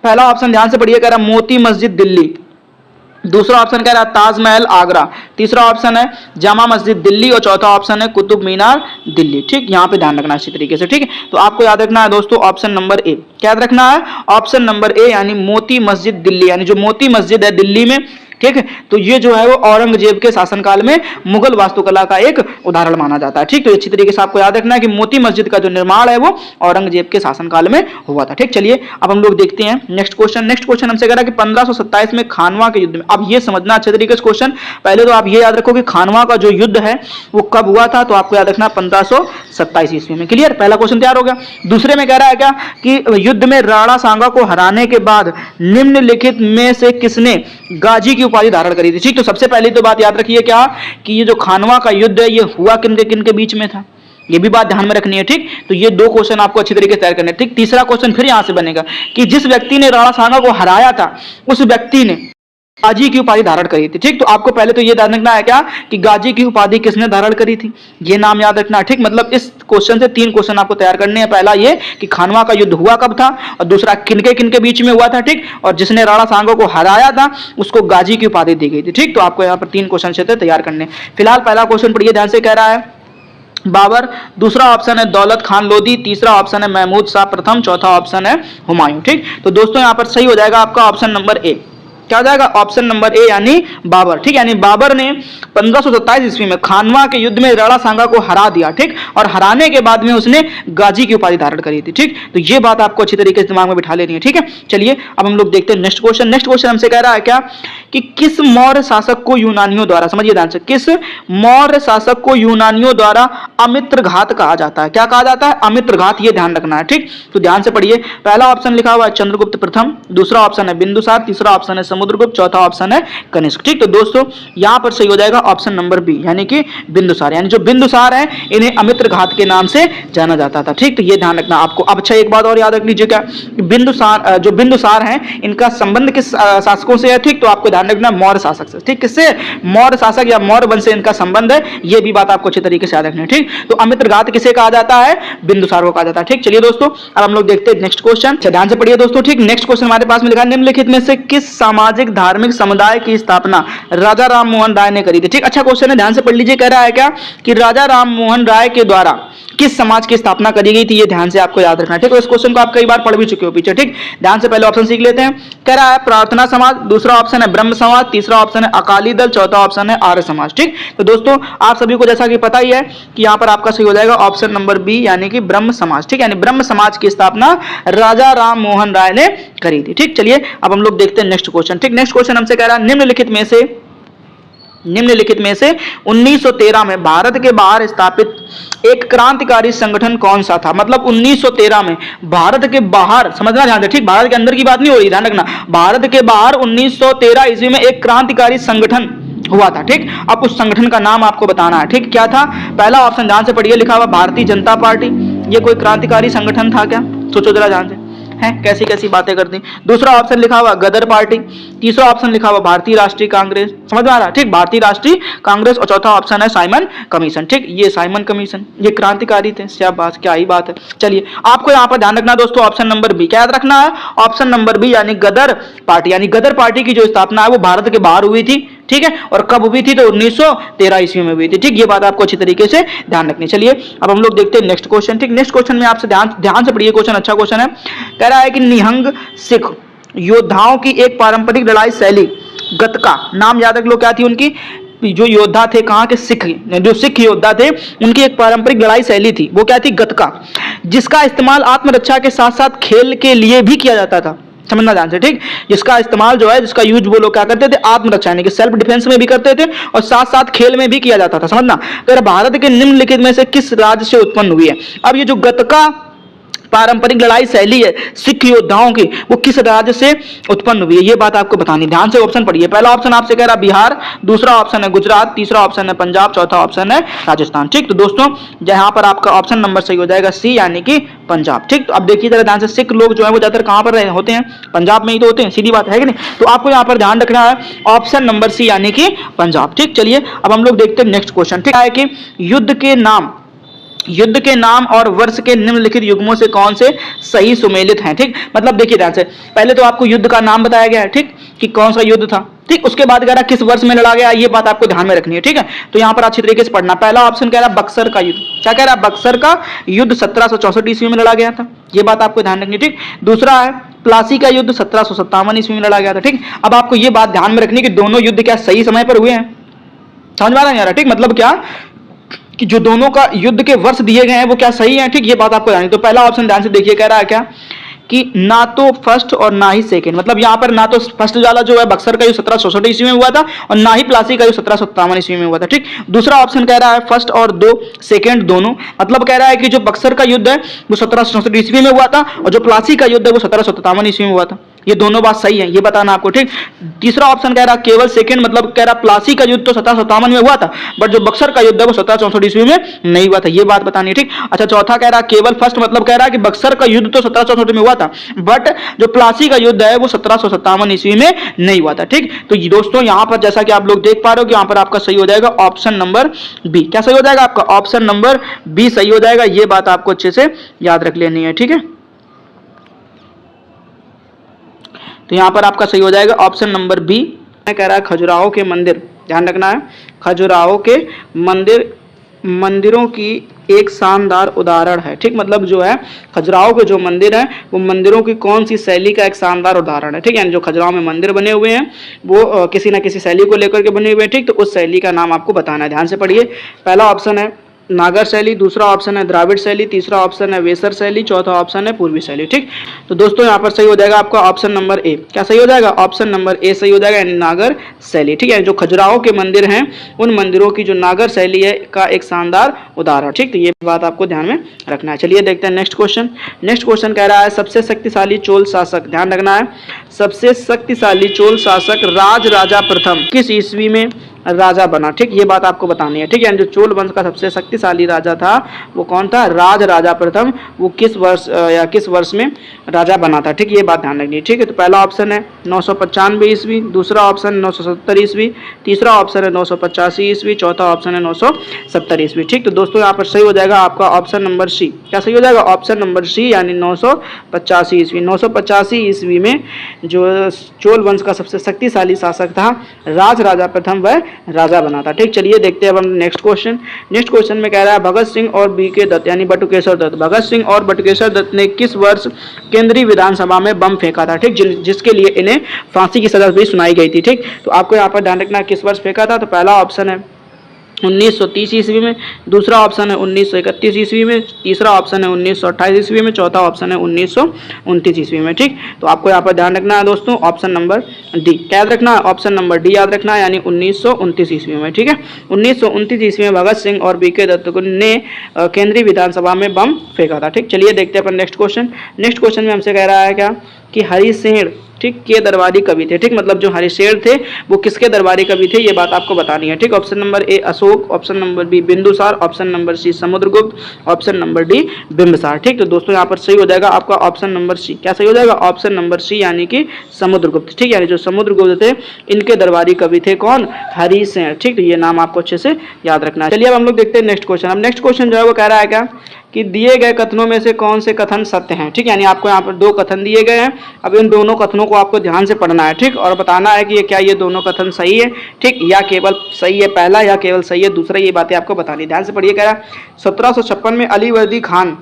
पहला ऑप्शन ध्यान से पढ़िए, कह रहा मोती मस्जिद दिल्ली, दूसरा ऑप्शन कह रहा है ताजमहल आगरा, तीसरा ऑप्शन है जामा मस्जिद दिल्ली और चौथा ऑप्शन है कुतुब मीनार दिल्ली। ठीक, यहां पे ध्यान रखना इसी तरीके से। ठीक है, तो आपको याद रखना है दोस्तों ऑप्शन नंबर ए, क्या याद रखना है, ऑप्शन नंबर ए, यानी मोती मस्जिद दिल्ली, यानी जो मोती मस्जिद है दिल्ली में। ठीक है, तो ये जो है वो औरंगजेब के शासनकाल में मुगल वास्तुकला का एक उदाहरण माना जाता है। ठीक, तो अच्छी तरीके से आपको याद रखना है कि मोती मस्जिद का जो निर्माण है वो औरंगजेब के शासनकाल में हुआ था। ठीक, चलिए अब हम लोग देखते हैं नेक्स्ट क्वेश्चन। नेक्स्ट क्वेश्चन हमसे कह रहा है कि 1527 में खानवा के युद्ध में, अब ये समझना अच्छे तरीके से क्वेश्चन, पहले तो आप ये याद रखो कि खानवा का जो युद्ध है वो कब हुआ था, तो आपको याद रखना 1527 ईस्वी में। क्लियर, पहला क्वेश्चन तैयार हो गया। दूसरे में कह रहा है क्या कि युद्ध में राणा सांगा को हराने के बाद निम्नलिखित में से किसने गाजी की उपाधि धारण करी थी। ठीक, तो सबसे पहली तो बात याद रखिए क्या कि ये जो खानवा का युद्ध है ये हुआ किन के बीच में था, ये भी बात ध्यान में रखनी है। ठीक, तो ये दो क्वेश्चन आपको अच्छी तरीके से तैयार करने हैं। ठीक, तीसरा क्वेश्चन फिर यहां से बनेगा कि जिस व्यक्ति ने राणा सांगा को हराया था उस व्यक्ति ने गाजी की उपाधि धारण करी थी। ठीक, तो आपको पहले तो ये ध्यान रखना है क्या कि गाजी की उपाधि किसने धारण करी थी, ये नाम याद रखना। ठीक, मतलब इस क्वेश्चन से 3 क्वेश्चन आपको तैयार करने हैं। पहला ये कि खानवा का युद्ध हुआ कब था, और दूसरा किनके बीच में हुआ था। ठीक, और जिसने राणा सांगा को हराया था उसको गाजी की उपाधि दी गई थी। ठीक, तो आपको यहाँ पर 3 क्वेश्चन से तैयार करने। फिलहाल पहला क्वेश्चन पढ़िए ध्यान से, कह रहा है बाबर, दूसरा ऑप्शन है दौलत खान लोधी, तीसरा ऑप्शन है महमूद शाह प्रथम, चौथा ऑप्शन है हुमायूं। ठीक, तो दोस्तों यहाँ पर सही हो जाएगा आपका ऑप्शन नंबर ए, क्या हो जाएगा ऑप्शन नंबर ए, यानी बाबर। ठीक, यानी बाबर ने 1527 ईस्वी में खानवा के युद्ध में राणा सांगा को हरा दिया। ठीक, और हराने के बाद में उसने गाजी की उपाधि धारण करी थी। ठीक, तो ये बात आपको अच्छी तरीके से दिमाग में बिठा लेनी है। ठीक है, चलिए अब हम लोग देखते हैं नेक्स्ट क्वेश्चन। नेक्स्ट क्वेश्चन हमसे कह रहा है क्या कि किस मौर्य शासक को यूनानियों द्वारा, समझिए ध्यान से, किस मौर्य शासक को यूनानियों द्वारा अमित्र घात कहा जाता है। क्या कहा जाता है, अमित्र घात, ये ध्यान रखना है। ठीक, तो ध्यान से पढ़िए, पहला ऑप्शन लिखा हुआ है चंद्रगुप्त प्रथम, दूसरा ऑप्शन है बिंदुसार, तीसरा ऑप्शन है समुद्रगुप्त, चौथा ऑप्शन है कनिष्क। ठीक, तो दोस्तों यहां पर सही हो जाएगा ऑप्शन नंबर बी, यानी कि बिंदुसार, यानी जो बिंदुसार है इन्हें अमित्र घात के नाम से जाना जाता था। ठीक, तो ये ध्यान रखना आपको। अब अच्छा एक बात और याद रख लीजिए क्या, बिंदुसार जो बिंदुसार हैं इनका संबंध किस शासकों से है। ठीक, तो आपको ध्यान रखना मौर्य शासक से, ठीक, किससे? मौर्य शासक या मौर्य वंश से इनका संबंध है, ये भी बात आपको अच्छे तरीके से याद रखनी है, ठीक। तो अमित्रघात किसे कहा जाता है? बिंदुसार को कहा जाता है, ठीक। चलिए दोस्तों अब हम लोग देखते हैं नेक्स्ट क्वेश्चन, ध्यान से पढ़िए दोस्तों, ठीक। नेक्स्ट क्वेश्चन हमारे पास में लिखा है निम्नलिखित में से किस सामाजिक धार्मिक समुदाय की स्थापना राजा राम मोहन राय ने करी थी, ठीक। अच्छा क्वेश्चन है, ध्यान से पढ़ लीजिए। कह रहा है क्या कि राजा राम मोहन राय के द्वारा किस समाज की स्थापना करी गई थी, ये ध्यान से आपको याद रखना है, ठीक। इस क्वेश्चन को आप कई बार पढ़ भी चुके हो पीछे, ठीक। ध्यान से पहले ऑप्शन सीख लेते हैं। कह रहा है प्रार्थना समाज, दूसरा ऑप्शन है ब्रह्म समाज, तीसरा ऑप्शन है अकाली दल, चौथा ऑप्शन है आर्य समाज, ठीक। तो दोस्तों आप सभी को जैसा कि पता ही है कि यहाँ पर आपका सही हो जाएगा ऑप्शन नंबर बी यानी कि ब्रह्म समाज, ठीक। यानी ब्रह्म समाज की स्थापना राजा राम मोहन राय ने करी थी, ठीक। चलिए अब हम लोग देखते हैं नेक्स्ट क्वेश्चन, ठीक। नेक्स्ट क्वेश्चन हमसे कह रहा है निम्नलिखित में से 1913 में भारत के बाहर स्थापित एक क्रांतिकारी संगठन कौन सा था? मतलब 1913 में भारत के बाहर, समझना ध्यान से, ठीक। भारत के अंदर की बात नहीं हो रही, ध्यान रखना। भारत के बाहर 1913 ईस्वी में एक क्रांतिकारी संगठन हुआ था, ठीक। अब उस संगठन का नाम आपको बताना है, ठीक। क्या था? पहला ऑप्शन ध्यान से पढ़िए, लिखा हुआ भारतीय जनता पार्टी। ये कोई क्रांतिकारी संगठन था क्या? सोचो जरा ध्यान से, हैं कैसी कैसी बातें करती। दूसरा ऑप्शन लिखा हुआ गदर पार्टी, तीसरा ऑप्शन लिखा हुआ भारतीय राष्ट्रीय कांग्रेस, समझ में आ रहा है, ठीक। भारतीय राष्ट्रीय कांग्रेस, और चौथा ऑप्शन है साइमन कमीशन, ठीक। ये साइमन कमीशन, ये क्रांतिकारी थे, शाबाश, क्या ही बात है। चलिए आपको यहाँ पर ध्यान रखना दोस्तों, ऑप्शन नंबर बी, क्या याद रखना है? ऑप्शन नंबर बी यानी गदर पार्टी। यानी गदर पार्टी की जो स्थापना है वो भारत के बाहर हुई थी, ठीक है। और कब हुई थी? तो 1913 ईस्वी में हुई थी, ठीक। ये बात आपको अच्छी तरीके से ध्यान रखनी। चलिए अब हम लोग देखते हैं नेक्स्ट क्वेश्चन, ठीक। नेक्स्ट क्वेश्चन में आपसे ध्यान से पढ़िए, क्वेश्चन अच्छा क्वेश्चन है। कह रहा है कि निहंग सिख योद्धाओं की एक पारंपरिक लड़ाई शैली गतका, नाम याद रख लो, क्या थी उनकी? जो योद्धा थे, कहाँ के? सिख, जो सिख योद्धा थे उनकी एक पारंपरिक लड़ाई शैली थी, वो क्या थी? गतका, जिसका इस्तेमाल आत्मरक्षा के साथ साथ खेल के लिए भी किया जाता था, समझना ध्यान से, ठीक। जिसका इस्तेमाल जो है, जिसका यूज वो लोग क्या करते थे? आत्मरक्षा यानी कि सेल्फ डिफेंस में भी करते थे और साथ साथ खेल में भी किया जाता था, समझना। तो भारत के निम्नलिखित में से किस राज्य से उत्पन्न हुई है? अब ये जो गतका पारंपरिक लड़ाई शैली है सिख योद्धाओं की, वो किस राज्य से उत्पन्न हुई है, ये बात आपको बतानी। ध्यान से ऑप्शन पढ़िए। पहला ऑप्शन आपसे कह रहा है बिहार, दूसरा ऑप्शन है गुजरात, तीसरा ऑप्शन है पंजाब, चौथा ऑप्शन है राजस्थान, ठीक। तो दोस्तों यहाँ पर आपका ऑप्शन नंबर सही हो जाएगा सी यानी कि पंजाब, ठीक। तो अब देखिए जरा ध्यान से, सिख लोग जो है वो ज्यादातर कहाँ पर होते हैं? पंजाब में ही तो होते हैं, सीधी बात है कि नहीं? तो आपको यहाँ पर ध्यान रखना है ऑप्शन नंबर सी यानी कि पंजाब, ठीक। चलिए अब हम लोग देखते हैं नेक्स्ट क्वेश्चन, ठीक है, कि युद्ध के नाम और वर्ष के निम्नलिखित युग्मों से कौन से सही सुमेलित हैं, ठीक। मतलब देखिए ध्यान से, पहले तो आपको युद्ध का नाम बताया गया है, ठीक, कि कौन सा युद्ध था, ठीक। उसके बाद कह रहा किस वर्ष में लड़ा गया, ये बात आपको ध्यान में रखनी है, ठीक है। तो यहाँ पर अच्छी तरीके से पढ़ना। पहला ऑप्शन कह रहा है बक्सर का युद्ध, क्या कह रहा है? बक्सर का युद्ध 1764 ईस्वी में लड़ा गया था, ये बात आपको ध्यान रखनी है, ठीक। दूसरा है प्लासी का युद्ध 1757 ईस्वी में लड़ा गया था, ठीक। अब आपको ये बात ध्यान में रखनी कि दोनों युद्ध क्या सही समय पर हुए हैं, समझ में आ रहा है, ठीक। मतलब क्या कि जो दोनों का युद्ध के वर्ष दिए गए हैं वो क्या सही हैं, ठीक। ये बात आपको जाननी। तो पहला ऑप्शन ध्यान से देखिए, कह रहा है क्या कि ना तो फर्स्ट और ना ही सेकंड, मतलब यहाँ पर ना तो फर्स्ट वाला जो है बक्सर का युद्ध 1764 ईस्वी में हुआ था और ना ही प्लासी का युद्ध 1757 ईस्वी में हुआ था, ठीक। दूसरा ऑप्शन कह रहा है फर्स्ट और सेकंड दोनों, मतलब कह रहा है कि जो बक्सर का युद्ध है वो 1764 ईस्वी में हुआ था और जो प्लासी का युद्ध है वो 1757 ईस्वी में हुआ था। ये दोनों बात सही है, ये बताना आपको, ठीक। तीसरा ऑप्शन कह रहा केवल सेकंड, मतलब कह रहा प्लासी का युद्ध तो 1757 में हुआ था बट जो बक्सर का युद्ध है वो 1764 ईस्वी में नहीं हुआ था, ये बात बतानी है, ठीक। अच्छा चौथा कह रहा केवल फर्स्ट, मतलब कह रहा है कि बक्सर का युद्ध तो 1764 में हुआ था बट जो प्लासी का युद्ध है वो 1757 ईस्वी में नहीं हुआ था, ठीक। तो दोस्तों यहाँ पर जैसा कि आप लोग देख पा रहे हो कि यहाँ पर आपका सही हो जाएगा ऑप्शन नंबर बी। क्या सही हो जाएगा आपका? ऑप्शन नंबर बी सही हो जाएगा, ये बात आपको अच्छे से याद रख लेनी है, ठीक है। तो यहाँ पर आपका सही हो जाएगा ऑप्शन नंबर बी। कह रहा है खजुराहो के मंदिर, ध्यान रखना है, खजुराहो के मंदिरों की एक शानदार उदाहरण है, ठीक। मतलब जो है खजुराहो के जो मंदिर हैं वो मंदिरों की कौन सी शैली का एक शानदार उदाहरण है, ठीक। यानी जो खजुराहो में मंदिर बने हुए हैं वो किसी न किसी शैली को लेकर के बने हुए हैं, ठीक। तो उस शैली का नाम आपको बताना है, ध्यान से पढ़िए। पहला ऑप्शन है नागर शैली, दूसरा ऑप्शन है द्राविड़ शैली, तीसरा ऑप्शन है वेसर शैली, चौथा ऑप्शन है पूर्वी शैली, ठीक। तो दोस्तों यहाँ पर सही हो जाएगा आपका ऑप्शन नंबर ए। क्या सही हो जाएगा? ऑप्शन नंबर ए सही हो जाएगा, यानी नागर शैली, ठीक है। जो खजुराहो के मंदिर हैं उन मंदिरों की जो नागर शैली है का एक शानदार उदाहरण, ठीक। तो ये बात आपको ध्यान में रखना है। चलिए देखते हैं नेक्स्ट क्वेश्चन। नेक्स्ट क्वेश्चन कह रहा है सबसे शक्तिशाली चोल शासक, ध्यान रखना है, सबसे शक्तिशाली चोल शासक राज राजा प्रथम किस ईस्वी में राजा बना। ठीक, ये बात आपको बतानी है। ठीक है, जो चोल वंश का सबसे शक्तिशाली राजा था वो कौन था? राज राजा प्रथम। वो किस वर्ष या किस वर्ष में राजा बना था? ठीक, ये बात ध्यान रखनी है। ठीक है, तो पहला ऑप्शन है 995 ईस्वी, दूसरा ऑप्शन 970 ईस्वी, तीसरा ऑप्शन है 985 ईस्वी, चौथा ऑप्शन है 970 ईस्वी। ठीक, तो दोस्तों यहाँ पर सही हो जाएगा आपका ऑप्शन नंबर सी। क्या सही हो जाएगा? ऑप्शन नंबर सी, यानी 985 ईस्वी। 985 ईस्वी में जो चोल वंश का सबसे शक्तिशाली शासक था राज राजा प्रथम, वह राजा बना था। ठीक, चलिए देखते हैं अब हम नेक्स्ट क्वेश्चन। नेक्स्ट क्वेश्चन में कह रहा है भगत सिंह और बीके दत्त यानी बटुकेश्वर दत्त, भगत सिंह और बटुकेश्वर दत्त ने किस वर्ष केंद्रीय विधानसभा में बम फेंका था? ठीक, जिसके लिए इन्हें फांसी की सजा भी सुनाई गई थी। ठीक, तो आपको यहाँ पर ध्यान रखना किस वर्ष फेंका था। तो पहला ऑप्शन है 1930 ईस्वी में, दूसरा ऑप्शन है 1931 ईस्वी में, तीसरा ऑप्शन है 1928 ईस्वी में, चौथा ऑप्शन है 1929 ईस्वी में। ठीक, तो आपको यहाँ पर ध्यान रखना है दोस्तों ऑप्शन नंबर डी। क्या याद रखना है? ऑप्शन नंबर डी याद रखना है, यानी 1929 ईस्वी में। ठीक है, 1929 ईस्वी में भगत सिंह और बीके दत्त ने केंद्रीय विधानसभा में बम फेंका था। ठीक, चलिए देखते हैं अपन नेक्स्ट क्वेश्चन। नेक्स्ट क्वेश्चन में हमसे कह रहा है क्या कि हरिसेन ठीक के दरबारी कवि थे। ठीक, मतलब जो हरिशेर थे वो किसके दरबारी कवि थे, ये बात आपको बतानी है। ठीक, option number A Ashoka, option number B Bindusara, option number C Samudragupta, option number D Bimbisara. ठीक, तो दोस्तों यहाँ पर सही हो जाएगा आपका ऑप्शन नंबर सी। क्या सही हो जाएगा? ऑप्शन नंबर सी, यानी कि समुद्रगुप्त। ठीक, यानी जो समुद्रगुप्त थे इनके दरबारी कवि थे कौन? हरिसेन। ठीक, तो ये नाम आपको अच्छे से याद रखना है। चलिए अब हम लोग देखते हैं नेक्स्ट क्वेश्चन। अब नेक्स्ट क्वेश्चन जो है वो कह रहा है क्या कि दिए गए कथनों में से कौन से कथन सत्य हैं? ठीक, यानी आपको यहाँ पर दो कथन दिए गए हैं। अब इन दोनों कथनों को आपको ध्यान से पढ़ना है। ठीक, और बताना है कि ये क्या ये दोनों कथन सही है, ठीक, या केवल सही है पहला, या केवल सही है दूसरा। ये बातें आपको बतानी। ध्यान से पढ़िए। कह रहा है 1756 में अली वर्दी खान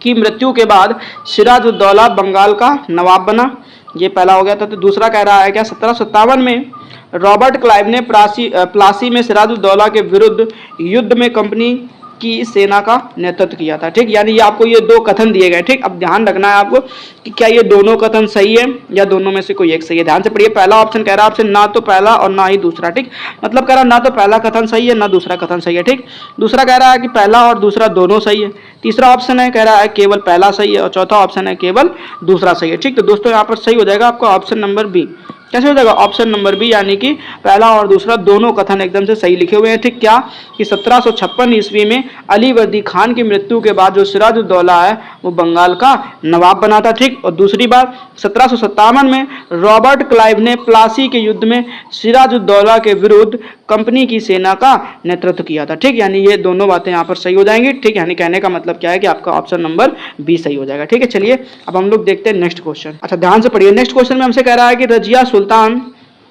की मृत्यु के बाद सिराजुद्दौला बंगाल का नवाब बना। ये पहला हो गया था। तो दूसरा कह रहा है क्या 1757 में रॉबर्ट क्लाइव ने प्लासी में सिराजुद्दौला के विरुद्ध युद्ध में कंपनी की सेना का नेतृत्व किया था। ठीक, यानी ये आपको ये दो कथन दिए गए। ठीक, अब ध्यान रखना है आपको कि क्या ये दोनों कथन सही है या दोनों में से कोई एक सही है। ध्यान से पढ़िए। पहला ऑप्शन कह रहा है आपसे ना तो पहला और ना ही दूसरा। ठीक, मतलब कह रहा है ना तो पहला कथन सही है ना दूसरा कथन सही है। ठीक, दूसरा कह रहा है कि पहला और दूसरा दोनों सही है। तीसरा ऑप्शन है कह रहा है केवल पहला सही है, और चौथा ऑप्शन है केवल दूसरा सही है। ठीक, तो दोस्तों यहाँ पर सही हो जाएगा आपका ऑप्शन नंबर बी। कैसे हो जाएगा? ऑप्शन नंबर बी, यानी कि पहला और दूसरा दोनों कथन एकदम से सही लिखे हुए हैं। ठीक, क्या कि 1756 ईस्वी में अली वर्दी खान की मृत्यु के बाद जो सिराजुद्दौला है वो बंगाल का नवाब बना था। ठीक, और दूसरी बात 1757 में रॉबर्ट क्लाइव ने प्लासी के युद्ध में सिराजुद्दौला के विरुद्ध कंपनी की सेना का नेतृत्व किया था। ठीक, यानी ये दोनों बातें यहाँ पर सही हो जाएंगी। ठीक, यानी कहने का मतलब क्या है कि आपका ऑप्शन नंबर बी सही हो जाएगा। ठीक है, चलिए अब हम लोग देखते हैं नेक्स्ट क्वेश्चन। अच्छा, ध्यान से पढ़िए। नेक्स्ट क्वेश्चन में हमसे कह रहा है कि रजिया सुल्तान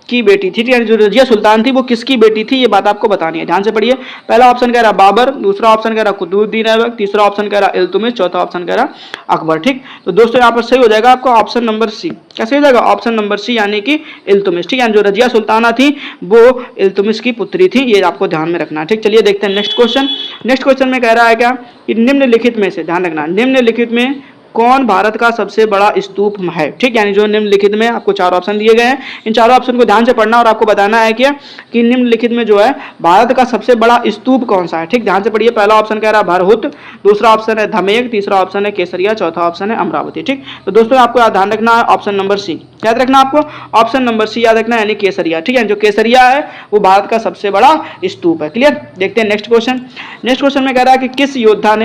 की बेटी थी। यानी जो रजिया सुल्तान थी वो किसकी बेटी थी, ये बात आपको बतानी है। ध्यान से पढ़िए। पहला ऑप्शन कह रहा बाबर, दूसरा ऑप्शन कह रहा कुतुबुद्दीन ऐबक, तीसरा ऑप्शन कह रहा इल्तुतमिश, चौथा ऑप्शन कह रहा अकबर। ठीक, तो दोस्तों यहाँ पर सही हो जाएगा आपका ऑप्शन नंबर सी। कैसे हो जाएगा? ऑप्शन नंबर सी, यानी कि इल्तुतमिश। ठीक, यानी जो रजिया सुल्ताना थी वो इल्तुतमिश की पुत्री थी। ये आपको ध्यान में रखना है। ठीक, चलिए देखते हैं नेक्स्ट क्वेश्चन। नेक्स्ट क्वेश्चन में कह रहा है क्या कि निम्नलिखित में से, ध्यान रखना, निम्नलिखित में कौन भारत का सबसे बड़ा स्तूप है? ठीक, यानी जो निम्नलिखित में आपको चार ऑप्शन दिए गए हैं, इन चारों ऑप्शन को ध्यान से पढ़ना और आपको बताना है कि निम्नलिखित में जो है भारत का सबसे बड़ा स्तूप कौन सा है। ठीक, ध्यान से पढ़िए। पहला ऑप्शन कह रहा है भरहुत, दूसरा ऑप्शन है धमेक, तीसरा ऑप्शन है केसरिया, चौथा ऑप्शन है अमरावती। ठीक, तो दोस्तों आपको ध्यान रखना है ऑप्शन नंबर सी। याद रखना आपको ऑप्शन नंबर सी याद रखना, यानी केसरिया। ठीक है, जो केसरिया है वो भारत का सबसे बड़ा स्तूप है। क्लियर? देखते हैं नेक्स्ट क्वेश्चन। नेक्स्ट क्वेश्चन में कह रहा है कि किस योद्धा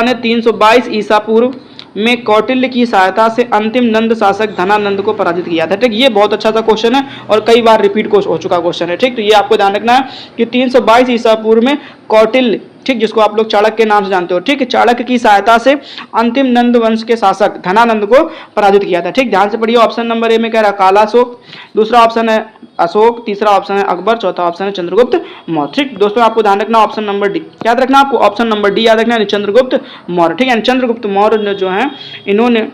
ने 322 ईसा पूर्व में कौटिल्य की सहायता से अंतिम नंद शासक धनानंद को पराजित किया था? ठीक, ये बहुत अच्छा सा क्वेश्चन है और कई बार रिपीट हो चुका क्वेश्चन है। ठीक, तो ये आपको ध्यान रखना है कि 322 ईसा पूर्व में कौटिल्य, ठीक, जिसको आप लोग चाणक्य के नाम से जानते हो, ठीक, चाणक्य की सहायता से अंतिम नंद वंश के शासक धनानंद को पराजित किया था। ठीक, ध्यान से पढ़िए। ऑप्शन नंबर ए में कह रहा कालाशोक, दूसरा ऑप्शन है अशोक, तीसरा ऑप्शन है अकबर, चौथा ऑप्शन है चंद्रगुप्त मौर्य। ठीक, दोस्तों आपको ध्यान रखना ऑप्शन नंबर डी याद रखना, आपको ऑप्शन नंबर डी याद रखना है, चंद्रगुप्त मौर्य। ठीक है, चंद्रगुप्त मौर्य जो है इन्होंने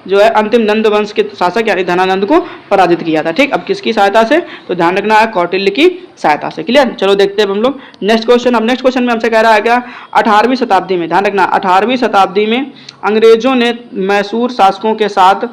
जो है अंतिम नंद वंश के शासक यानी धनानंद को पराजित किया था। ठीक, अब किसकी सहायता से? तो ध्यान रखना है कौटिल्य की सहायता से। क्लियर? चलो देखते हैं हम लोग नेक्स्ट क्वेश्चन। अब नेक्स्ट क्वेश्चन में हमसे कह रहा है क्या 18वीं शताब्दी में, ध्यान रखना 18वीं शताब्दी में अंग्रेजों ने मैसूर शासकों के साथ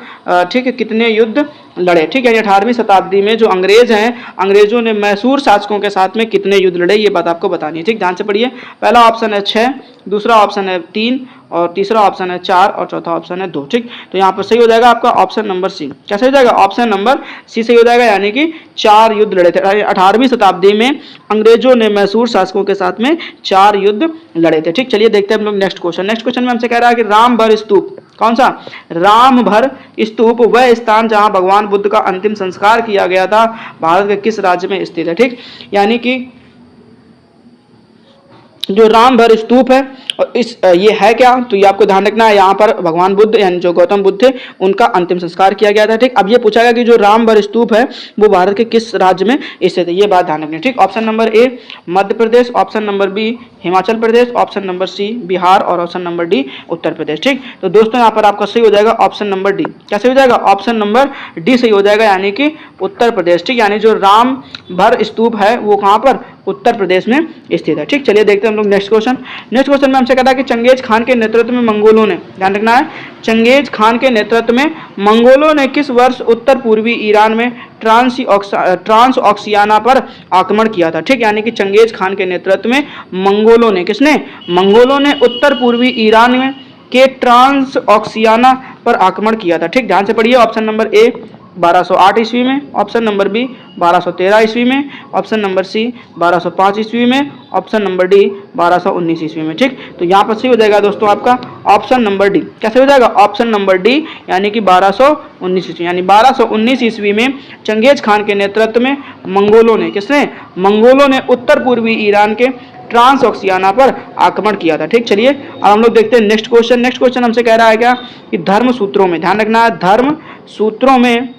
ठीक है कितने युद्ध लड़े? ठीक है, 18वीं शताब्दी में जो अंग्रेज हैं, अंग्रेजों ने मैसूर शासकों के साथ में कितने युद्ध लड़े, ये बात आपको बतानी है। ठीक, ध्यान से पढ़िए। पहला ऑप्शन है 6, दूसरा ऑप्शन है 3, और तीसरा ऑप्शन है 4 और चौथा ऑप्शन है 2। ठीक, तो यहाँ पर सही हो जाएगा आपका ऑप्शन नंबर सी। कैसे हो जाएगा? ऑप्शन नंबर सी सही हो जाएगा, यानी कि 4 युद्ध लड़े थे। 18वीं शताब्दी में अंग्रेजों ने मैसूर शासकों के साथ में 4 युद्ध लड़े थे। ठीक, चलिए देखते हैं हम लोग नेक्स्ट क्वेश्चन। नेक्स्ट क्वेश्चन में हमसे कह रहा है कि रामभर स्तूप, कौन सा? रामभर स्तूप वह स्थान जहां भगवान बुद्ध का अंतिम संस्कार किया गया था, भारत के किस राज्य में स्थित है? ठीक, यानी कि जो रामभर स्तूप है और ये है क्या, तो ये आपको ध्यान रखना है। यहाँ पर भगवान बुद्ध यानी जो गौतम बुद्ध थे उनका अंतिम संस्कार किया गया था। ठीक, अब ये पूछा गया कि जो रामभर स्तूप है वो भारत के किस राज्य में स्थित है, ये बात ध्यान रखनी है। ठीक, option number A Madhya Pradesh, option number B Himachal Pradesh, option number C Bihar और option number D Uttar Pradesh. ठीक, तो दोस्तों यहाँ पर आपका सही हो जाएगा ऑप्शन नंबर डी। कैसे हो जाएगा? ऑप्शन नंबर डी सही हो जाएगा, यानी कि उत्तर प्रदेश। ठीक, यानी जो रामभर स्तूप है वो कहाँ पर? उत्तर प्रदेश में स्थित है। ठीक, चलिए देखते हैं हम लोग नेक्स्ट क्वेश्चन। नेक्स्ट क्वेश्चन में हमसे कहता है कि चंगेज खान के नेतृत्व में मंगोलों ने, ध्यान रखना है, चंगेज खान के नेतृत्व में मंगोलों ने किस वर्ष उत्तर पूर्वी ईरान में ट्रांस ऑक्सियाना पर आक्रमण किया था? ठीक, यानी कि चंगेज खान के नेतृत्व में मंगोलों ने, किसने? मंगोलों ने उत्तर पूर्वी ईरान में के ट्रांस ऑक्सियाना पर आक्रमण किया था। ठीक, ध्यान से पढ़िए। ऑप्शन नंबर ए 1208 ईस्वी में, ऑप्शन नंबर बी 1213 ईस्वी में, ऑप्शन नंबर सी 1205 ईस्वी में, ऑप्शन नंबर डी 1219 ईस्वी में। ठीक, तो यहाँ पर सही हो जाएगा दोस्तों आपका ऑप्शन नंबर डी। कैसे हो जाएगा? ऑप्शन नंबर डी, यानी कि 1219 ईस्वी, यानी 1219 ईस्वी में चंगेज खान के नेतृत्व में मंगोलों ने, किसने? मंगोलों ने उत्तर पूर्वी ईरान के ट्रांस ऑक्सियाना पर आक्रमण किया था। ठीक, चलिए अब हम लोग देखते हैं नेक्स्ट क्वेश्चन। नेक्स्ट क्वेश्चन हमसे कह रहा है क्या कि धर्म सूत्रों में, ध्यान रखना है, धर्म सूत्रों में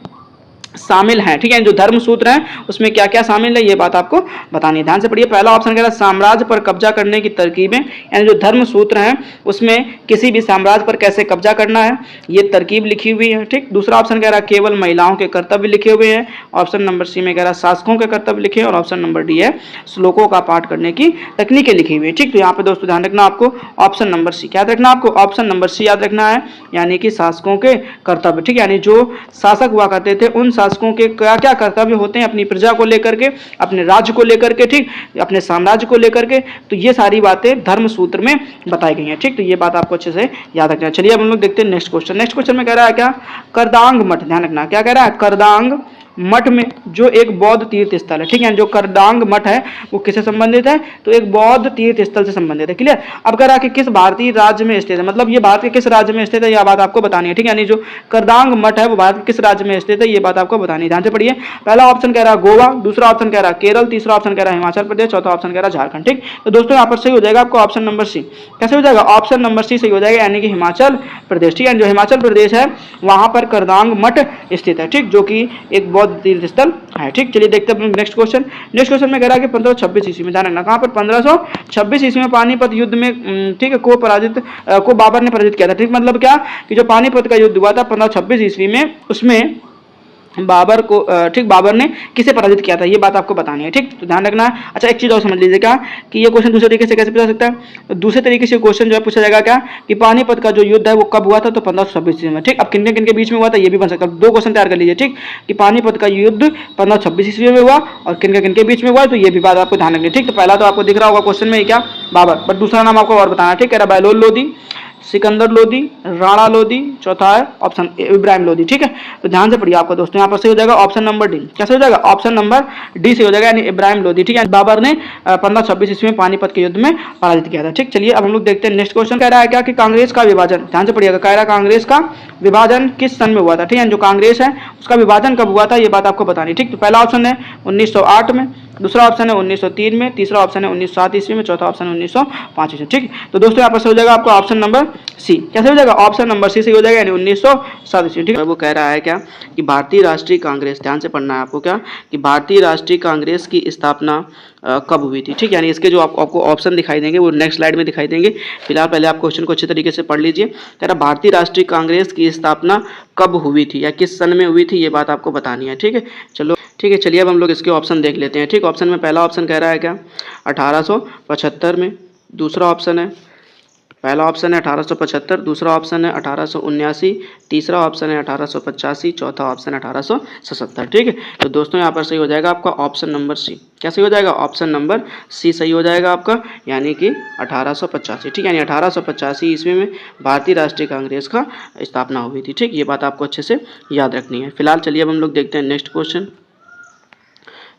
शामिल हैं। ठीक है, जो धर्म सूत्र हैं उसमें क्या क्या शामिल है ये बात आपको बतानी है। ध्यान से पढ़िए। पहला ऑप्शन कह रहा है साम्राज्य पर कब्जा करने की तरकीबें, यानी जो धर्म सूत्र हैं उसमें किसी भी साम्राज्य पर कैसे कब्जा करना है ये तरकीब लिखी हुई है। ठीक, दूसरा ऑप्शन कह रहा है केवल महिलाओं के कर्तव्य लिखे हुए हैं, ऑप्शन नंबर सी में कह रहा है शासकों के कर्तव्य लिखे, और ऑप्शन नंबर डी है श्लोकों का पाठ करने की तकनीकें लिखी हुई है। ठीक, तो यहाँ पे दोस्तों ध्यान रखना आपको ऑप्शन नंबर सी, क्या रखना आपको? ऑप्शन नंबर सी याद रखना है, यानी कि शासकों के कर्तव्य। ठीक, यानी जो शासक हुआ करते थे उन शासकों के क्या क्या कर्तव्य होते हैं अपनी प्रजा को लेकर के, अपने राज्य को लेकर के, ठीक, अपने साम्राज्य को लेकर के, तो ये सारी बातें धर्म सूत्र में बताई गई हैं। ठीक, तो ये बात आपको अच्छे से याद रखना है। चलिए अब हम लोग देखते हैं नेक्स्ट क्वेश्चन। नेक्स्ट क्वेश्चन में कह रहा है क्या? करदांग मठ, ध्यान रखना, क्या कह रहा है? करदांग मठ में जो एक बौद्ध तीर्थ स्थल है। ठीक है, जो करदांग मठ है वो किससे संबंधित है? तो एक बौद्ध तीर्थ स्थल से संबंधित है। क्लियर? अब कह रहा है कि किस भारतीय राज्य में स्थित है, मतलब ये भारत के किस राज्य में स्थित है यह बात आपको बतानी है। ठीक है, यानी जो करदांग मठ है वो भारत के किस राज्य में स्थित है ये बात आपको बतानी है। ध्यान से पढ़िए। पहला ऑप्शन कह रहा है गोवा, दूसरा ऑप्शन कह रहा है केरल, तीसरा ऑप्शन कह रहा है हिमाचल प्रदेश, चौथा ऑप्शन कह रहा है झारखंड। ठीक, तो दोस्तों यहाँ पर सही हो जाएगा आपको ऑप्शन नंबर सी। कैसे हो जाएगा? ऑप्शन नंबर सी सही हो जाएगा, यानी कि हिमाचल प्रदेश। ठीक है, जो हिमाचल प्रदेश है वहां पर करदांग मठ स्थित है। ठीक, जो कि एक बौद्ध तीर्थ स्थल है। ठीक, चलिए देखते हैं नेक्स्ट क्वेश्चन। नेक्स्ट क्वेश्चन में कह रहा है कि 1526 ईस्वी में, ध्यान रखना, कहां पर? 1526 ईस्वी में पानीपत युद्ध में, ठीक है, को बाबर ने पराजित किया था। ठीक, मतलब क्या कि जो पानीपत का युद्ध हुआ था 1526 ईस्वी में, उसमें बाबर को, ठीक, बाबर ने किसे पराजित किया था ये बात आपको बतानी है। ठीक, तो ध्यान रखना है। अच्छा, एक चीज और समझ लीजिएगा कि ये क्वेश्चन दूसरे तरीके से कैसे पूछा सकता है। तो दूसरे तरीके से क्वेश्चन जो है पूछा जाएगा क्या कि पानीपत का जो युद्ध है वो कब हुआ था? तो 1526 ईस्वी में। ठीक, अब किन किन के बीच में हुआ था ये भी बन सकता है। दो क्वेश्चन तैयार कर लीजिए। ठीक, कि पानीपत का युद्ध 1526 ईस्वी में हुआ और किन के बीच में हुआ, तो ये भी बात आपको ध्यान रखनी है। ठीक, तो पहला तो आपको दिख रहा होगा क्वेश्चन में क्या? बाबर, बट दूसरा नाम आपको और बताना है। ठीक, कह रहा बहलोल लोदी, सिकंदर लोदी, राणा लोदी, चौथा है ऑप्शन इब्राहिम लोदी। ठीक है, तो ध्यान से पढ़िए आपको दोस्तों, यहाँ पर सही हो जाएगा ऑप्शन नंबर डी। कैसे हो जाएगा? ऑप्शन नंबर डी से हो जाएगा, यानी इब्राहिम लोदी। ठीक है, बाबर ने 1526 ईस्वी में पानीपत के युद्ध में पराजित किया था। ठीक, चलिए अब हम लोग देखते हैं नेक्स्ट क्वेश्चन। कह रहा है क्या कि कांग्रेस का विभाजन, ध्यान से पढ़िएगा, कह रहा है कांग्रेस का विभाजन किस सन में हुआ था? ठीक है, जो कांग्रेस है उसका विभाजन कब हुआ था ये बात आपको बतानी। ठीक, तो पहला ऑप्शन है 1908 में, दूसरा ऑप्शन है 1903 में, तीसरा ऑप्शन है 1907 ईस्वी में, चौथा ऑप्शन है 1905 ईस्वी में। ठीक, तो दोस्तों यहाँ पर हो जाएगा आपका ऑप्शन नंबर सी। कैसे हो जाएगा? ऑप्शन नंबर सी से हो जाएगा, यानी 1907 ईस्वी। ठीक है, वो कह रहा है क्या कि भारतीय राष्ट्रीय कांग्रेस, ध्यान से पढ़ना है आपको, क्या कि भारतीय राष्ट्रीय कांग्रेस की स्थापना कब हुई थी? ठीक, यानी इसके जो आपको ऑप्शन दिखाई देंगे वो नेक्स्ट स्लाइड में दिखाई देंगे। फिलहाल पहले आप क्वेश्चन को अच्छे तरीके से पढ़ लीजिए। कह रहा भारतीय राष्ट्रीय कांग्रेस की स्थापना कब हुई थी या किस सन में हुई थी ये बात आपको बतानी है। ठीक है, चलो ठीक है, चलिए अब हम लोग इसके ऑप्शन देख लेते हैं। ठीक, ऑप्शन में पहला ऑप्शन कह रहा है क्या 1875 में, दूसरा ऑप्शन है पहला ऑप्शन है 1875, दूसरा ऑप्शन है 1879, तीसरा ऑप्शन है 1885, चौथा ऑप्शन है 1877। ठीक है, तो दोस्तों यहाँ पर सही हो जाएगा आपका ऑप्शन नंबर सी। क्या सही हो जाएगा? ऑप्शन नंबर सी सही हो जाएगा आपका, यानी कि 1885। ठीक, यानी 1885 ईस्वी में भारतीय राष्ट्रीय कांग्रेस का स्थापना हुई थी। ठीक, ये बात आपको अच्छे से याद रखनी है। फिलहाल चलिए अब हम लोग देखते हैं नेक्स्ट क्वेश्चन।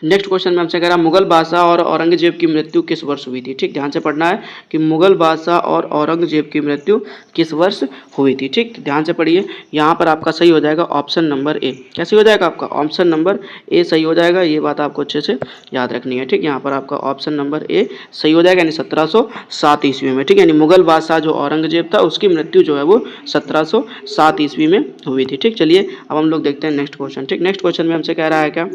नेक्स्ट क्वेश्चन में हमसे कह रहा है मुगल बादशाह और औरंगजेब की मृत्यु किस वर्ष हुई थी। ठीक, ध्यान से पढ़ना है कि मुगल बादशाह और औरंगजेब की मृत्यु किस वर्ष हुई थी। ठीक, ध्यान से पढ़िए। यहाँ पर आपका सही हो जाएगा ऑप्शन नंबर ए। क्या सही हो जाएगा आपका? ऑप्शन नंबर ए सही हो जाएगा। ये बात आपको अच्छे से याद रखनी है। ठीक, यहाँ पर आपका ऑप्शन नंबर ए सही हो जाएगा, यानी 1707 ईस्वी में। ठीक, यानी मुगल बादशाह जो औरंगजेब था उसकी मृत्यु जो है वो 1707 ईस्वी में हुई थी। ठीक, चलिए अब हम लोग देखते हैं नेक्स्ट क्वेश्चन। ठीक, नेक्स्ट क्वेश्चन में हमसे कह रहा है क्या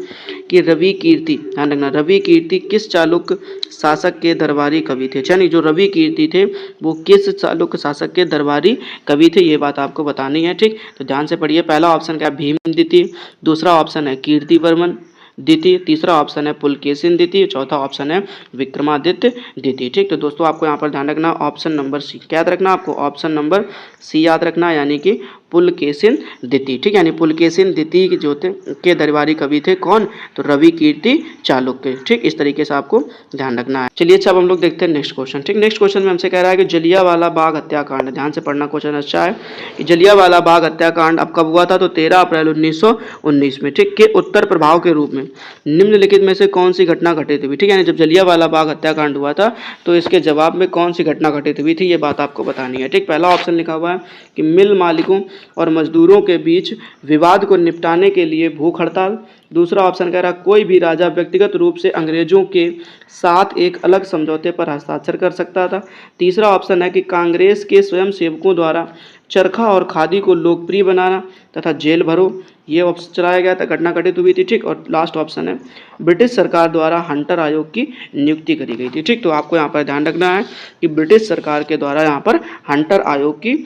कि रवि कीर्ति, ध्यान रखना, रवि कीर्ति किस चालुक्य शासक के दरबारी कवि थे। यानी जो रवि कीर्ति थे वो किस चालुक्य शासक के दरबारी कवि थे, ये बात आपको बतानी है। ठीक, तो ध्यान से पढ़िए। पहला ऑप्शन क्या? भीम द्वितीय, दूसरा ऑप्शन है कीर्तिवर्मन द्वितीय, तीसरा ऑप्शन है पुलकेशिन द्वितीय, चौथा ऑप्शन है विक्रमादित्य द्वितीय। ठीक, तो दोस्तों आपको यहाँ पर ध्यान रखना ऑप्शन नंबर सी। क्या याद रखना आपको? ऑप्शन नंबर सी याद रखना, यानी कि पुलकेशिन द्वितीय। ठीक, यानी पुलकेशिन द्वितीय जो थे के दरबारी कवि थे कौन? तो रवि कीर्ति चालुक्य। ठीक, इस तरीके से आपको ध्यान रखना है। चलिए अच्छा अब हम लोग देखते हैं नेक्स्ट क्वेश्चन। ठीक, नेक्स्ट क्वेश्चन में हमसे कह रहा है कि जलियांवाला बाग हत्याकांड, ध्यान से पढ़ना क्वेश्चन अच्छा है कि जलियांवाला बाग हत्याकांड अब कब हुआ था? तो 13 अप्रैल 1919 में। ठीक, के उत्तर प्रभाव के रूप में निम्नलिखित में से कौन सी घटना घटित हुई। ठीक है, जब जलियांवाला बाग हत्याकांड हुआ था तो इसके जवाब में कौन सी घटना घटित हुई थी, ये बात आपको बतानी है। ठीक, पहला ऑप्शन लिखा हुआ है कि मिल मालिकों और मजदूरों के बीच विवाद को निपटाने के लिए भूख हड़ताल। दूसरा ऑप्शन कह रहा कोई भी राजा व्यक्तिगत रूप से अंग्रेजों के साथ एक अलग समझौते पर हस्ताक्षर कर सकता था। तीसरा ऑप्शन है कि कांग्रेस के स्वयं सेवकों द्वारा चरखा और खादी को लोकप्रिय बनाना तथा जेल भरो, ये ऑप्शन चलाया गया था, घटना घटित हुई थी। ठीक, और लास्ट ऑप्शन है ब्रिटिश सरकार द्वारा हंटर आयोग की नियुक्ति करी गई थी। ठीक, तो आपको यहाँ पर ध्यान रखना है कि ब्रिटिश सरकार के द्वारा यहाँ पर हंटर आयोग की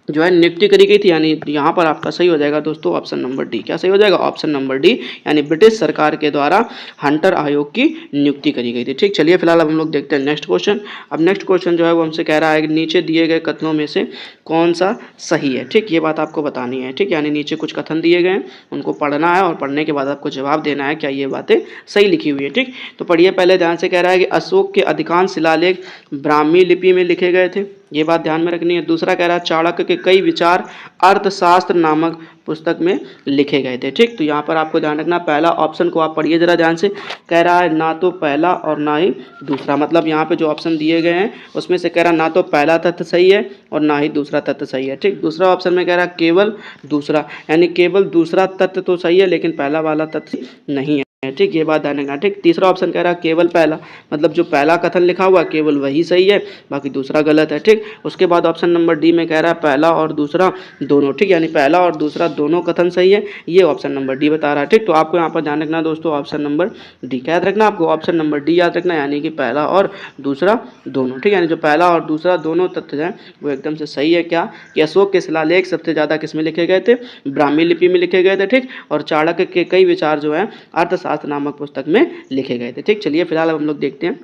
जो है नियुक्ति करी गई थी, यानी यहाँ पर आपका सही हो जाएगा दोस्तों ऑप्शन नंबर डी। क्या सही हो जाएगा? ऑप्शन नंबर डी, यानी ब्रिटिश सरकार के द्वारा हंटर आयोग की नियुक्ति करी गई थी। ठीक, चलिए फिलहाल अब हम लोग देखते हैं नेक्स्ट क्वेश्चन। अब नेक्स्ट क्वेश्चन जो है वो हमसे कह रहा है कि नीचे दिए गए कथनों में से कौन सा सही है। ठीक, ये बात आपको बतानी है। ठीक, यानी नीचे कुछ कथन दिए गए हैं, उनको पढ़ना है और पढ़ने के बाद आपको जवाब देना है क्या ये बातें सही लिखी हुई है। ठीक, तो पढ़िए पहले ध्यान से। कह रहा है कि अशोक के अधिकांश शिलालेख ब्राह्मी लिपि में लिखे गए थे, ये बात ध्यान में रखनी है। दूसरा कह रहा है चाणक्य के कई विचार अर्थशास्त्र नामक पुस्तक में लिखे गए थे। ठीक, तो यहाँ पर आपको ध्यान रखना, पहला ऑप्शन को आप पढ़िए जरा ध्यान से। कह रहा है ना तो पहला और ना ही दूसरा, मतलब यहाँ पे जो ऑप्शन दिए गए हैं उसमें से कह रहा है ना तो पहला तथ्य सही है और ना ही दूसरा तथ्य सही है। ठीक, दूसरा ऑप्शन में कह रहा है केवल दूसरा, यानी केवल दूसरा तथ्य तो सही है लेकिन पहला वाला तथ्य नहीं है। ठीक, ये बात ध्यान रखना। ठीक, तीसरा ऑप्शन कह रहा है केवल पहला, मतलब जो पहला कथन लिखा हुआ केवल वही सही है, बाकी दूसरा गलत है। ठीक, उसके बाद ऑप्शन नंबर डी में कह रहा है पहला और दूसरा दोनों। ठीक, यानी पहला और दूसरा दोनों कथन सही है, ये ऑप्शन नंबर डी बता रहा है। ठीक, तो आपको यहाँ पर ध्यान रखना दोस्तों ऑप्शन नंबर डी। क्या याद रखना आपको? ऑप्शन नंबर डी याद रखना, यानी कि पहला और दूसरा दोनों। ठीक, यानी जो पहला और दूसरा दोनों तथ्य हैं वो एकदम से सही है। क्या कि अशोक के शिलालेख सबसे ज़्यादा किस में लिखे गए थे? ब्राह्मी लिपि में लिखे गए थे। ठीक, और चाणक्य के कई विचार जो है अर्थशास्त्र नामक पुस्तक में लिखे गए थे। ठीक, चलिए फिलहाल अब हम लोग देखते हैं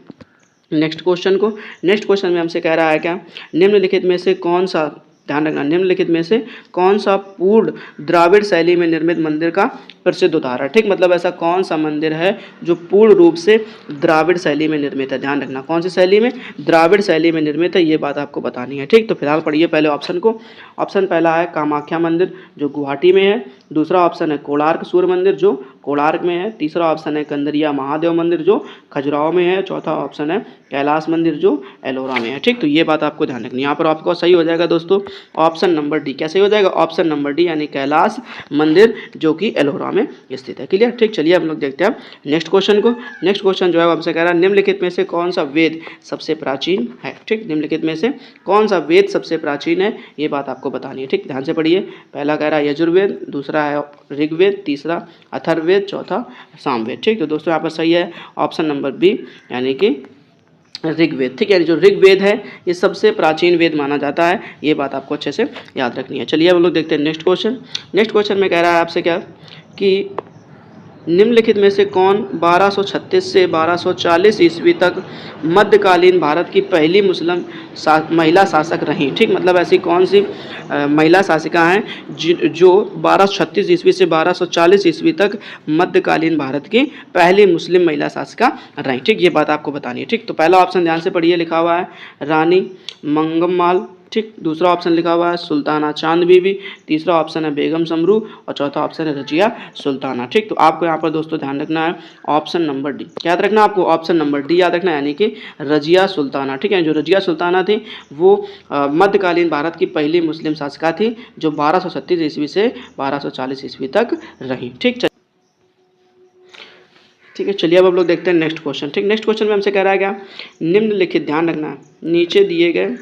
नेक्स्ट क्वेश्चन को। नेक्स्ट क्वेश्चन में हमसे कह रहा है क्या निम्नलिखित में से कौन सा, ध्यान रखना, निम्नलिखित में से कौन सा पूर्ण द्राविड़ शैली में निर्मित मंदिर का प्रसिद्ध उदाहरण। ठीक, मतलब ऐसा कौन सा मंदिर है जो पूर्ण रूप से द्राविड़ शैली में निर्मित है। ध्यान रखना कौन सी शैली में? द्राविड़ शैली में निर्मित है, ये बात आपको बतानी है। ठीक, तो फिलहाल पढ़िए पहले ऑप्शन को। ऑप्शन पहला है कामाख्या मंदिर जो गुवाहाटी में है। दूसरा ऑप्शन है कोणार्क सूर्य मंदिर जो कोणार्क में है। तीसरा ऑप्शन है कंदरिया महादेव मंदिर जो खजुराहो में है। चौथा ऑप्शन है कैलाश मंदिर जो एलोरा में है। ठीक, तो ये बात आपको ध्यान रखनी है। यहाँ पर आपको सही हो जाएगा दोस्तों ऑप्शन नंबर डी। क्या सही हो जाएगा? ऑप्शन नंबर डी, यानी कैलाश मंदिर जो कि एलोरा में स्थित है। क्लियर? ठीक, चलिए हम लोग देखते हैं नेक्स्ट क्वेश्चन को। नेक्स्ट क्वेश्चन जो है हमसे कह रहा है निम्नलिखित में से कौन सा वेद सबसे प्राचीन है। ठीक, निम्नलिखित में से कौन सा वेद सबसे प्राचीन है, ये बात आपको बतानी है। ठीक, ध्यान से पढ़िए। पहला कह रहा है यजुर्वेद, दूसरा है ऋग्वेद, तीसरा अथर्ववेद, चौथा सामवेद। ठीक, तो दोस्तों यहाँ पर सही है ऑप्शन नंबर बी, यानी कि ऋग्वेद। ठीक है, जो ऋग्वेद है ये सबसे प्राचीन वेद माना जाता है, ये बात आपको अच्छे से याद रखनी है। चलिए हम लोग देखते हैं नेक्स्ट क्वेश्चन। नेक्स्ट क्वेश्चन में कह रहा है आपसे क्या कि निम्नलिखित में से कौन 1236 से 1240 ईस्वी तक मध्यकालीन भारत की पहली मुस्लिम महिला शासक रहीं? ठीक, मतलब ऐसी कौन सी महिला शासिका हैं जो 1236 ईस्वी से 1240 ईस्वी तक मध्यकालीन भारत की पहली मुस्लिम महिला शासिका रहीं? ठीक, ये बात आपको बतानी है। ठीक, तो पहला ऑप्शन ध्यान से पढ़िए, लिखा हुआ है रानी मंगम्माल। ठीक, दूसरा ऑप्शन लिखा हुआ है सुल्ताना चांद बीबी, तीसरा ऑप्शन है बेगम समरू और चौथा ऑप्शन है रजिया सुल्ताना। ठीक, तो आपको यहाँ पर दोस्तों ध्यान रखना है ऑप्शन नंबर डी। क्या याद रखना है आपको? ऑप्शन नंबर डी याद रखना है, यानी कि रजिया सुल्ताना। ठीक है, जो रजिया सुल्ताना थी वो मध्यकालीन भारत की पहली मुस्लिम शासिका थी जो 1236 ईस्वी से 1240 ईस्वी तक रही। ठीक है, चलिए अब हम लोग देखते हैं नेक्स्ट क्वेश्चन। ठीक, नेक्स्ट क्वेश्चन में हमसे कह रहा है क्या, निम्नलिखित, ध्यान रखना है, नीचे दिए गए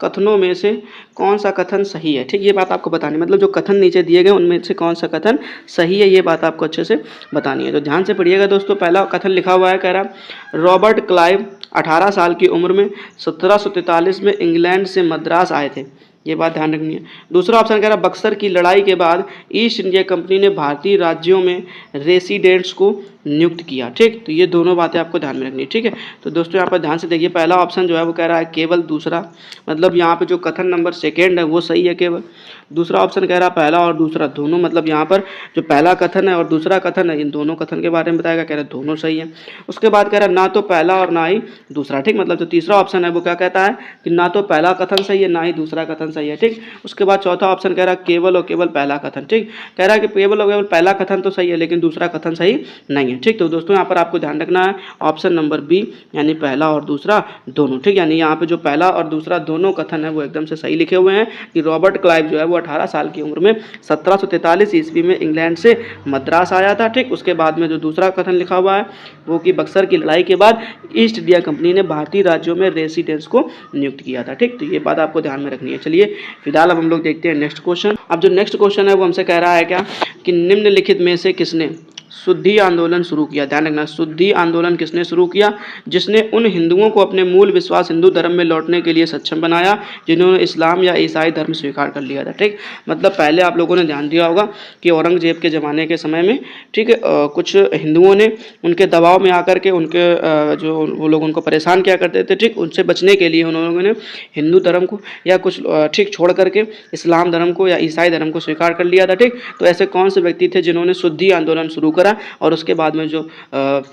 कथनों में से कौन सा कथन सही है? ठीक, ये बात आपको बतानी, मतलब जो कथन नीचे दिए गए उनमें से कौन सा कथन सही है, ये बात आपको अच्छे से बतानी है। तो ध्यान से पढ़िएगा दोस्तों। पहला कथन लिखा हुआ है, कह रहा रॉबर्ट क्लाइव 18 साल की उम्र में 1743 में इंग्लैंड से मद्रास आए थे। ये बात ध्यान रखनी है। दूसरा ऑप्शन कह रहा बक्सर की लड़ाई के बाद ईस्ट इंडिया कंपनी ने भारतीय राज्यों में रेसिडेंट्स को नियुक्त किया। ठीक, तो ये दोनों बातें आपको ध्यान में रखनी है। ठीक है, तो दोस्तों यहाँ पर ध्यान से देखिए, पहला ऑप्शन जो है वो कह रहा है केवल दूसरा, मतलब यहाँ पे जो कथन नंबर सेकेंड है वो सही है केवल। दूसरा ऑप्शन कह रहा है पहला और दूसरा दोनों, मतलब यहाँ पर जो पहला कथन है और दूसरा कथन है इन दोनों कथन के बारे में बताएगा, कह रहा है दोनों सही है। उसके बाद कह रहा है ना तो पहला और ना ही दूसरा। ठीक, मतलब जो तीसरा ऑप्शन है वो क्या कहता है कि ना तो पहला कथन सही है ना ही दूसरा कथन सही है। ठीक, उसके बाद चौथा ऑप्शन कह रहा है केवल और केवल पहला कथन। ठीक, कह रहा है कि केवल और केवल पहला कथन तो सही है लेकिन दूसरा कथन सही नहीं है। ठीक, तो दोस्तों यहाँ पर आपको ध्यान रखना है ऑप्शन नंबर बी, यानी पहला और दूसरा दोनों। ठीक, यानी यहाँ पे जो पहला और दूसरा दोनों कथन है वो एकदम से सही लिखे हुए हैं कि रॉबर्ट क्लाइव जो है वो 18 साल की उम्र में 1743 ईस्वी में इंग्लैंड से मद्रास आया था। ठीक, उसके बाद में जो दूसरा कथन लिखा हुआ है वो कि बक्सर की लड़ाई के बाद ईस्ट इंडिया कंपनी ने भारतीय राज्यों में रेसिडेंट्स को नियुक्त किया था। ठीक, तो ये बात आपको ध्यान में रखनी है। चलिए फिलहाल अब हम लोग देखते हैं नेक्स्ट क्वेश्चन। अब जो नेक्स्ट क्वेश्चन है वो हमसे कह रहा है क्या कि निम्नलिखित में से किसने शुद्धि आंदोलन शुरू किया? ध्यान रखना, शुद्धि आंदोलन किसने शुरू किया? जिसने उन हिंदुओं को अपने मूल विश्वास हिंदू धर्म में लौटने के लिए सक्षम बनाया जिन्होंने इस्लाम या ईसाई धर्म स्वीकार कर लिया था। ठीक, मतलब पहले आप लोगों ने ध्यान दिया होगा कि औरंगजेब के ज़माने के समय में, ठीक है, कुछ हिंदुओं ने उनके दबाव में आकर के उनके जो वो लोग उनको परेशान किया करते थे। ठीक, उनसे बचने के लिए उन लोगों ने हिंदू धर्म को या कुछ ठीक छोड़ करके इस्लाम धर्म को या ईसाई धर्म को स्वीकार कर लिया था। ठीक, तो ऐसे कौन से व्यक्ति थे जिन्होंने शुद्धि आंदोलन शुरू करा और उसके बाद में जो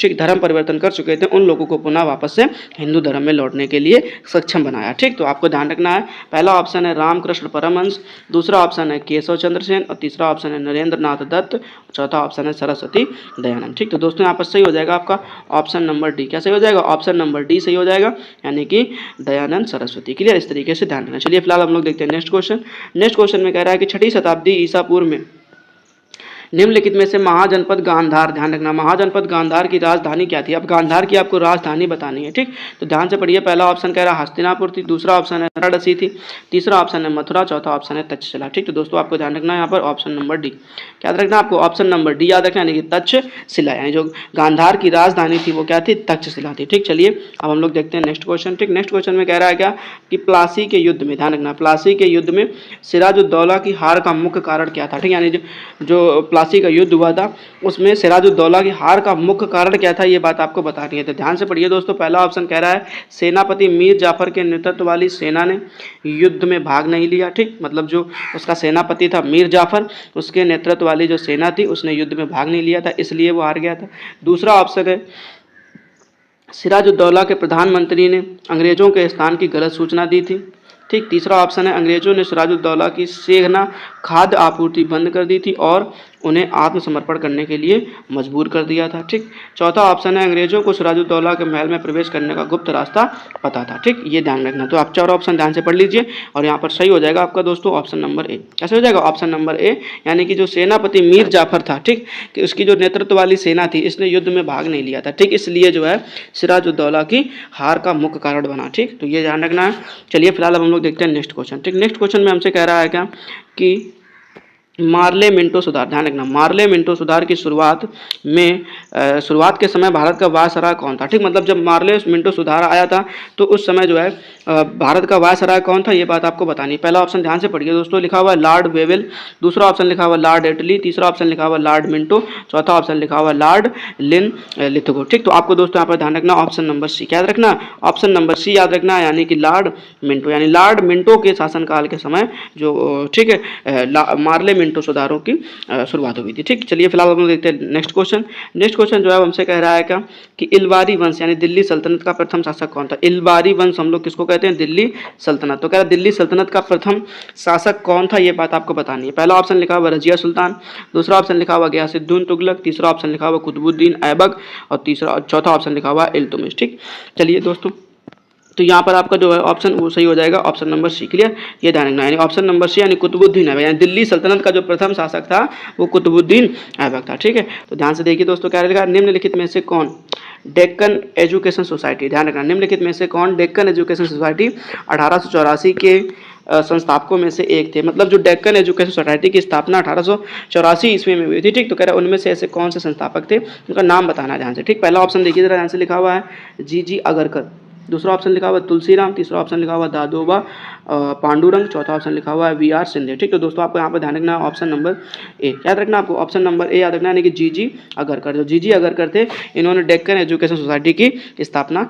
ठीक धर्म परिवर्तन कर चुके थे उन लोगों को पुनः वापस से हिंदू धर्म में लौटने के लिए सक्षम बनाया? ठीक, तो आपको ध्यान रखना है पहला ऑप्शन है रामकृष्ण परमहंस, दूसरा ऑप्शन है केशव चंद्र सेन और तीसरा ऑप्शन है नरेंद्र नाथ दत्त, चौथा ऑप्शन है सरस्वती दयानंद। ठीक, तो दोस्तों यहाँ पर सही हो जाएगा आपका ऑप्शन नंबर डी। क्या सही हो जाएगा? ऑप्शन नंबर डी सही हो जाएगा, यानी कि दयानंद सरस्वती। क्लियर, इस तरीके से ध्यान रखना। चलिए फिलहाल हम लोग देखते हैं नेक्स्ट क्वेश्चन। नेक्स्ट क्वेश्चन में कह रहा है कि 6वीं शताब्दी ईसा पूर्व में निम्नलिखित में से महाजनपद गांधार, ध्यान रखना, महाजनपद गांधार की राजधानी क्या थी? अब गांधार की आपको राजधानी बतानी है। ठीक, तो ध्यान से पढ़िए, पहला ऑप्शन कह रहा है हस्तिनापुर थी, दूसरा ऑप्शन है वाराणसी थी, तीसरा ऑप्शन है मथुरा, चौथा ऑप्शन है तक्षशिला। ठीक, तो दोस्तों आपको ध्यान रखना है यहाँ पर ऑप्शन नंबर डी। क्या याद रखना आपको? ऑप्शन नंबर डी याद रखना, यानी कि तक्षशिला, यानी जो गांधार की राजधानी थी वो क्या थी? तक्षशिला थी। ठीक, चलिए अब हम लोग देखते हैं नेक्स्ट क्वेश्चन। ठीक, नेक्स्ट क्वेश्चन में कह रहा है क्या कि प्लासी के युद्ध में, ध्यान रखना, प्लासी के युद्ध में सिराजुद्दौला की हार का मुख्य कारण क्या था? ठीक, यानी जो प्लासी का युद्ध हुआ था उसमें सिराजुद्दौला की हार का मुख्य कारण क्या था, ये बात आपको बतानी है। तो ध्यान से पढ़िए दोस्तों, पहला ऑप्शन कह रहा है सेनापति मीर जाफर के नेतृत्व वाली सेना ने युद्ध में भाग नहीं लिया। ठीक, मतलब जो उसका सेनापति था मीर जाफर, उसके नेतृत्व वाली जो सेना थी उसने युद्ध में भाग नहीं लिया था, इसलिए वो हार गया था। दूसरा ऑप्शन है सिराजुद्दौला के प्रधानमंत्री ने अंग्रेजों के स्थान की गलत सूचना दी थी। ठीक, तीसरा ऑप्शन है अंग्रेजों ने सिराजुद्दौला की सेना खाद्य आपूर्ति बंद कर दी थी और उन्हें आत्मसमर्पण करने के लिए मजबूर कर दिया था। ठीक, चौथा ऑप्शन है अंग्रेजों को सिराजुद्दौला के महल में प्रवेश करने का गुप्त रास्ता पता था। ठीक, ये ध्यान रखना। तो आप चारों ऑप्शन ध्यान से पढ़ लीजिए और यहाँ पर सही हो जाएगा आपका दोस्तों ऑप्शन नंबर ए। कैसे हो जाएगा? ऑप्शन नंबर ए, यानी कि जो सेनापति मीर जाफर था, ठीक, कि उसकी जो नेतृत्व वाली सेना थी इसने युद्ध में भाग नहीं लिया था। ठीक, इसलिए जो है सिराजुद्दौला की हार का मुख्य कारण बना। ठीक, तो ये ध्यान रखना है। चलिए फिलहाल अब हम लोग देखते हैं नेक्स्ट क्वेश्चन। ठीक, नेक्स्ट क्वेश्चन में हमसे कह रहा है क्या कि मार्ले मिंटो सुधार, ध्यान रखना, मार्ले मिंटो सुधार की शुरुआत के समय भारत का वायसराय कौन था? ठीक, मतलब जब मार्ले मिंटो सुधार आया था तो उस समय जो है भारत का वायसराय कौन था, ये बात आपको बतानी है। पहला ऑप्शन ध्यान से पढ़िए दोस्तों, लिखा हुआ है लॉर्ड वेवेल, दूसरा ऑप्शन लिखा हुआ लॉर्ड एटली, तीसरा ऑप्शन लिखा हुआ लॉर्ड मिंटो, चौथा ऑप्शन लिखा हुआ लॉर्ड लिन लिथगो। ठीक, तो आपको दोस्तों यहाँ पर ध्यान रखना ऑप्शन नंबर सी, क्या याद रखना? ऑप्शन नंबर सी याद रखना, यानी कि लॉर्ड मिंटो, यानी लॉर्ड मिंटो के शासनकाल के समय जो ठीक है मार्ले मिंटो सुधारों की शुरुआत हुई थी। ठीक, चलिए फिलहाल हम लोग देखते हैं नेक्स्ट क्वेश्चन। नेक्स्ट क्वेश्चन जो है हमसे कह रहा है क्या कि इलवारी वंश यानी दिल्ली सल्तनत का प्रथम शासक कौन था? इलवारी वंश हम लोग किसको कहते हैं? दिल्ली सल्तनत। तो कह रहा है दिल्ली सल्तनत का प्रथम शासक कौन था, ये बात आपको बतानी है। पहला ऑप्शन लिखा हुआ रजिया सुल्तान, दूसरा ऑप्शन लिखा हुआ गयासुद्दीन तुगलक, तीसरा ऑप्शन लिखा हुआ कुतुबुद्दीन ऐबक और चौथा ऑप्शन लिखा हुआ इल्तुतमिश। ठीक, चलिए दोस्तों, तो यहाँ पर आपका जो है ऑप्शन वो सही हो जाएगा, ऑप्शन नंबर सी। क्लियर, ये ध्यान रखना, यानी ऑप्शन नंबर सी यानी कुतुबुद्दीन ऐबक, यानी दिल्ली सल्तनत का जो प्रथम शासक था वो कुतुबुद्दीन ऐबक था। ठीक है, तो ध्यान से देखिए दोस्तों, क्या लिखा? निम्नलिखित में से कौन डेक्कन एजुकेशन सोसाइटी, ध्यान रखना, निम्नलिखित में से कौन डेक्कन एजुकेशन सोसाइटी 1884 के संस्थापकों में से एक थे? मतलब जो डेक्कन एजुकेशन सोसाइटी की स्थापना 1884 ईस्वी में हुई थी। ठीक, तो कह रहा है उनमें से ऐसे कौन से संस्थापक थे, उनका नाम बताना ध्यान से। ठीक, पहला ऑप्शन देखिए जरा ध्यान से, लिखा हुआ है जी अगरकर, दूसरा ऑप्शन लिखा हुआ है तुलसीराम, तीसरा ऑप्शन लिखा हुआ दादोबा पांडुरंग, चौथा ऑप्शन लिखा हुआ है वी.आर. सिंधे। ठीक, तो दोस्तों आपको यहाँ पर ध्यान रखना है ऑप्शन नंबर ए, याद रखना आपको ऑप्शन नंबर ए याद रखना, यानी कि जी अगरकर। जो जी अगरकर थे इन्होंने डेक्कन एजुकेशन सोसाइटी की स्थापना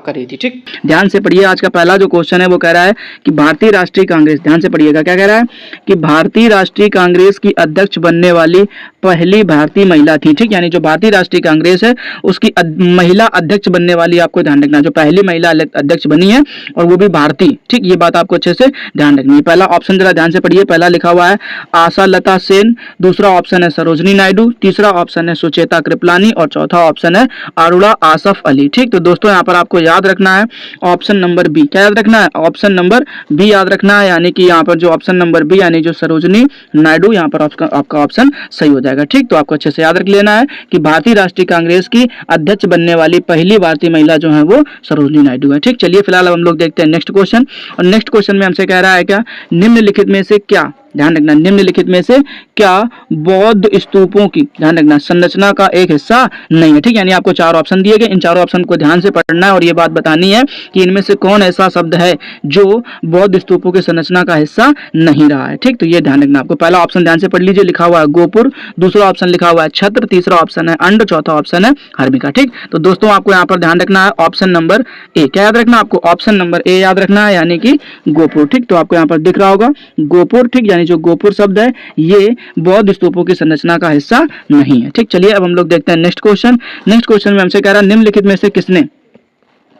करी थी। ठीक, ध्यान से पढ़िए, आज का पहला जो क्वेश्चन है वो कह रहा है कि भारतीय राष्ट्रीय कांग्रेस, ध्यान से पढ़िएगा, क्या कह रहा है कि भारतीय राष्ट्रीय कांग्रेस की अध्यक्ष बनने वाली पहली भारतीय महिला थी। ठीक, यानी जो भारतीय राष्ट्रीय कांग्रेस है उसकी महिला अध्यक्ष बनने वाली, आपको ध्यान रखना, जो पहली महिला अध्यक्ष बनी है और वो भी भारतीय। ठीक, ये बात आपको अच्छे से ध्यान रखनी है। पहला ऑप्शन जरा ध्यान से पढ़िए, पहला लिखा हुआ है आशा लता सेन, दूसरा ऑप्शन है सरोजनी नायडू, तीसरा ऑप्शन है सुचेता कृपलानी और चौथा ऑप्शन है अरुणा आसफ अली। ठीक, तो दोस्तों यहाँ पर आपको याद रखना है ऑप्शन नंबर बी, क्या याद रखना है? ऑप्शन नंबर बी याद रखना है, यानी कि यहाँ पर जो ऑप्शन नंबर बी यानी जो सरोजनी नायडू, यहाँ पर आपका ऑप्शन सही हो जाएगा। ठीक, तो आपको अच्छे से याद रख लेना है कि भारतीय राष्ट्रीय कांग्रेस की अध्यक्ष बनने वाली पहली भारतीय महिला जो है वो सरोजनी नायडू है। ठीक, चलिए फिलहाल हम लोग देखते हैं नेक्स्ट क्वेश्चन, और नेक्स्ट क्वेश्चन में हमसे कह रहा है क्या, निम्नलिखित में से क्या, ध्यान रखना, निम्नलिखित में से क्या बौद्ध स्तूपों की, ध्यान रखना, संरचना का एक हिस्सा नहीं है? ठीक, यानी आपको चार ऑप्शन दिए गए, इन चारों ऑप्शन को ध्यान से पढ़ना है और ये बात बतानी है कि इनमें से कौन ऐसा शब्द है जो बौद्ध स्तूपों की संरचना का हिस्सा नहीं रहा है। ठीक, तो ये ध्यान रखना आपको। पहला ऑप्शन ध्यान से पढ़ लीजिए, लिखा हुआ है गोपुर, दूसरा ऑप्शन लिखा हुआ है छत्र, तीसरा ऑप्शन है अंड, चौथा ऑप्शन है हर्मिका। ठीक, तो दोस्तों आपको यहाँ पर ध्यान रखना है ऑप्शन नंबर ए, क्या याद रखना आपको? ऑप्शन नंबर ए याद रखना है, यानी कि गोपुर। ठीक, तो आपको यहाँ पर दिख रहा होगा गोपुर। ठीक, यानी जो गोपुर शब्द है ये बौद्ध स्तूपों की संरचना का हिस्सा नहीं है। ठीक, चलिए अब हम लोग देखते हैं नेक्स्ट क्वेश्चन। नेक्स्ट क्वेश्चन में हमसे कह रहा है निम्नलिखित में से किसने,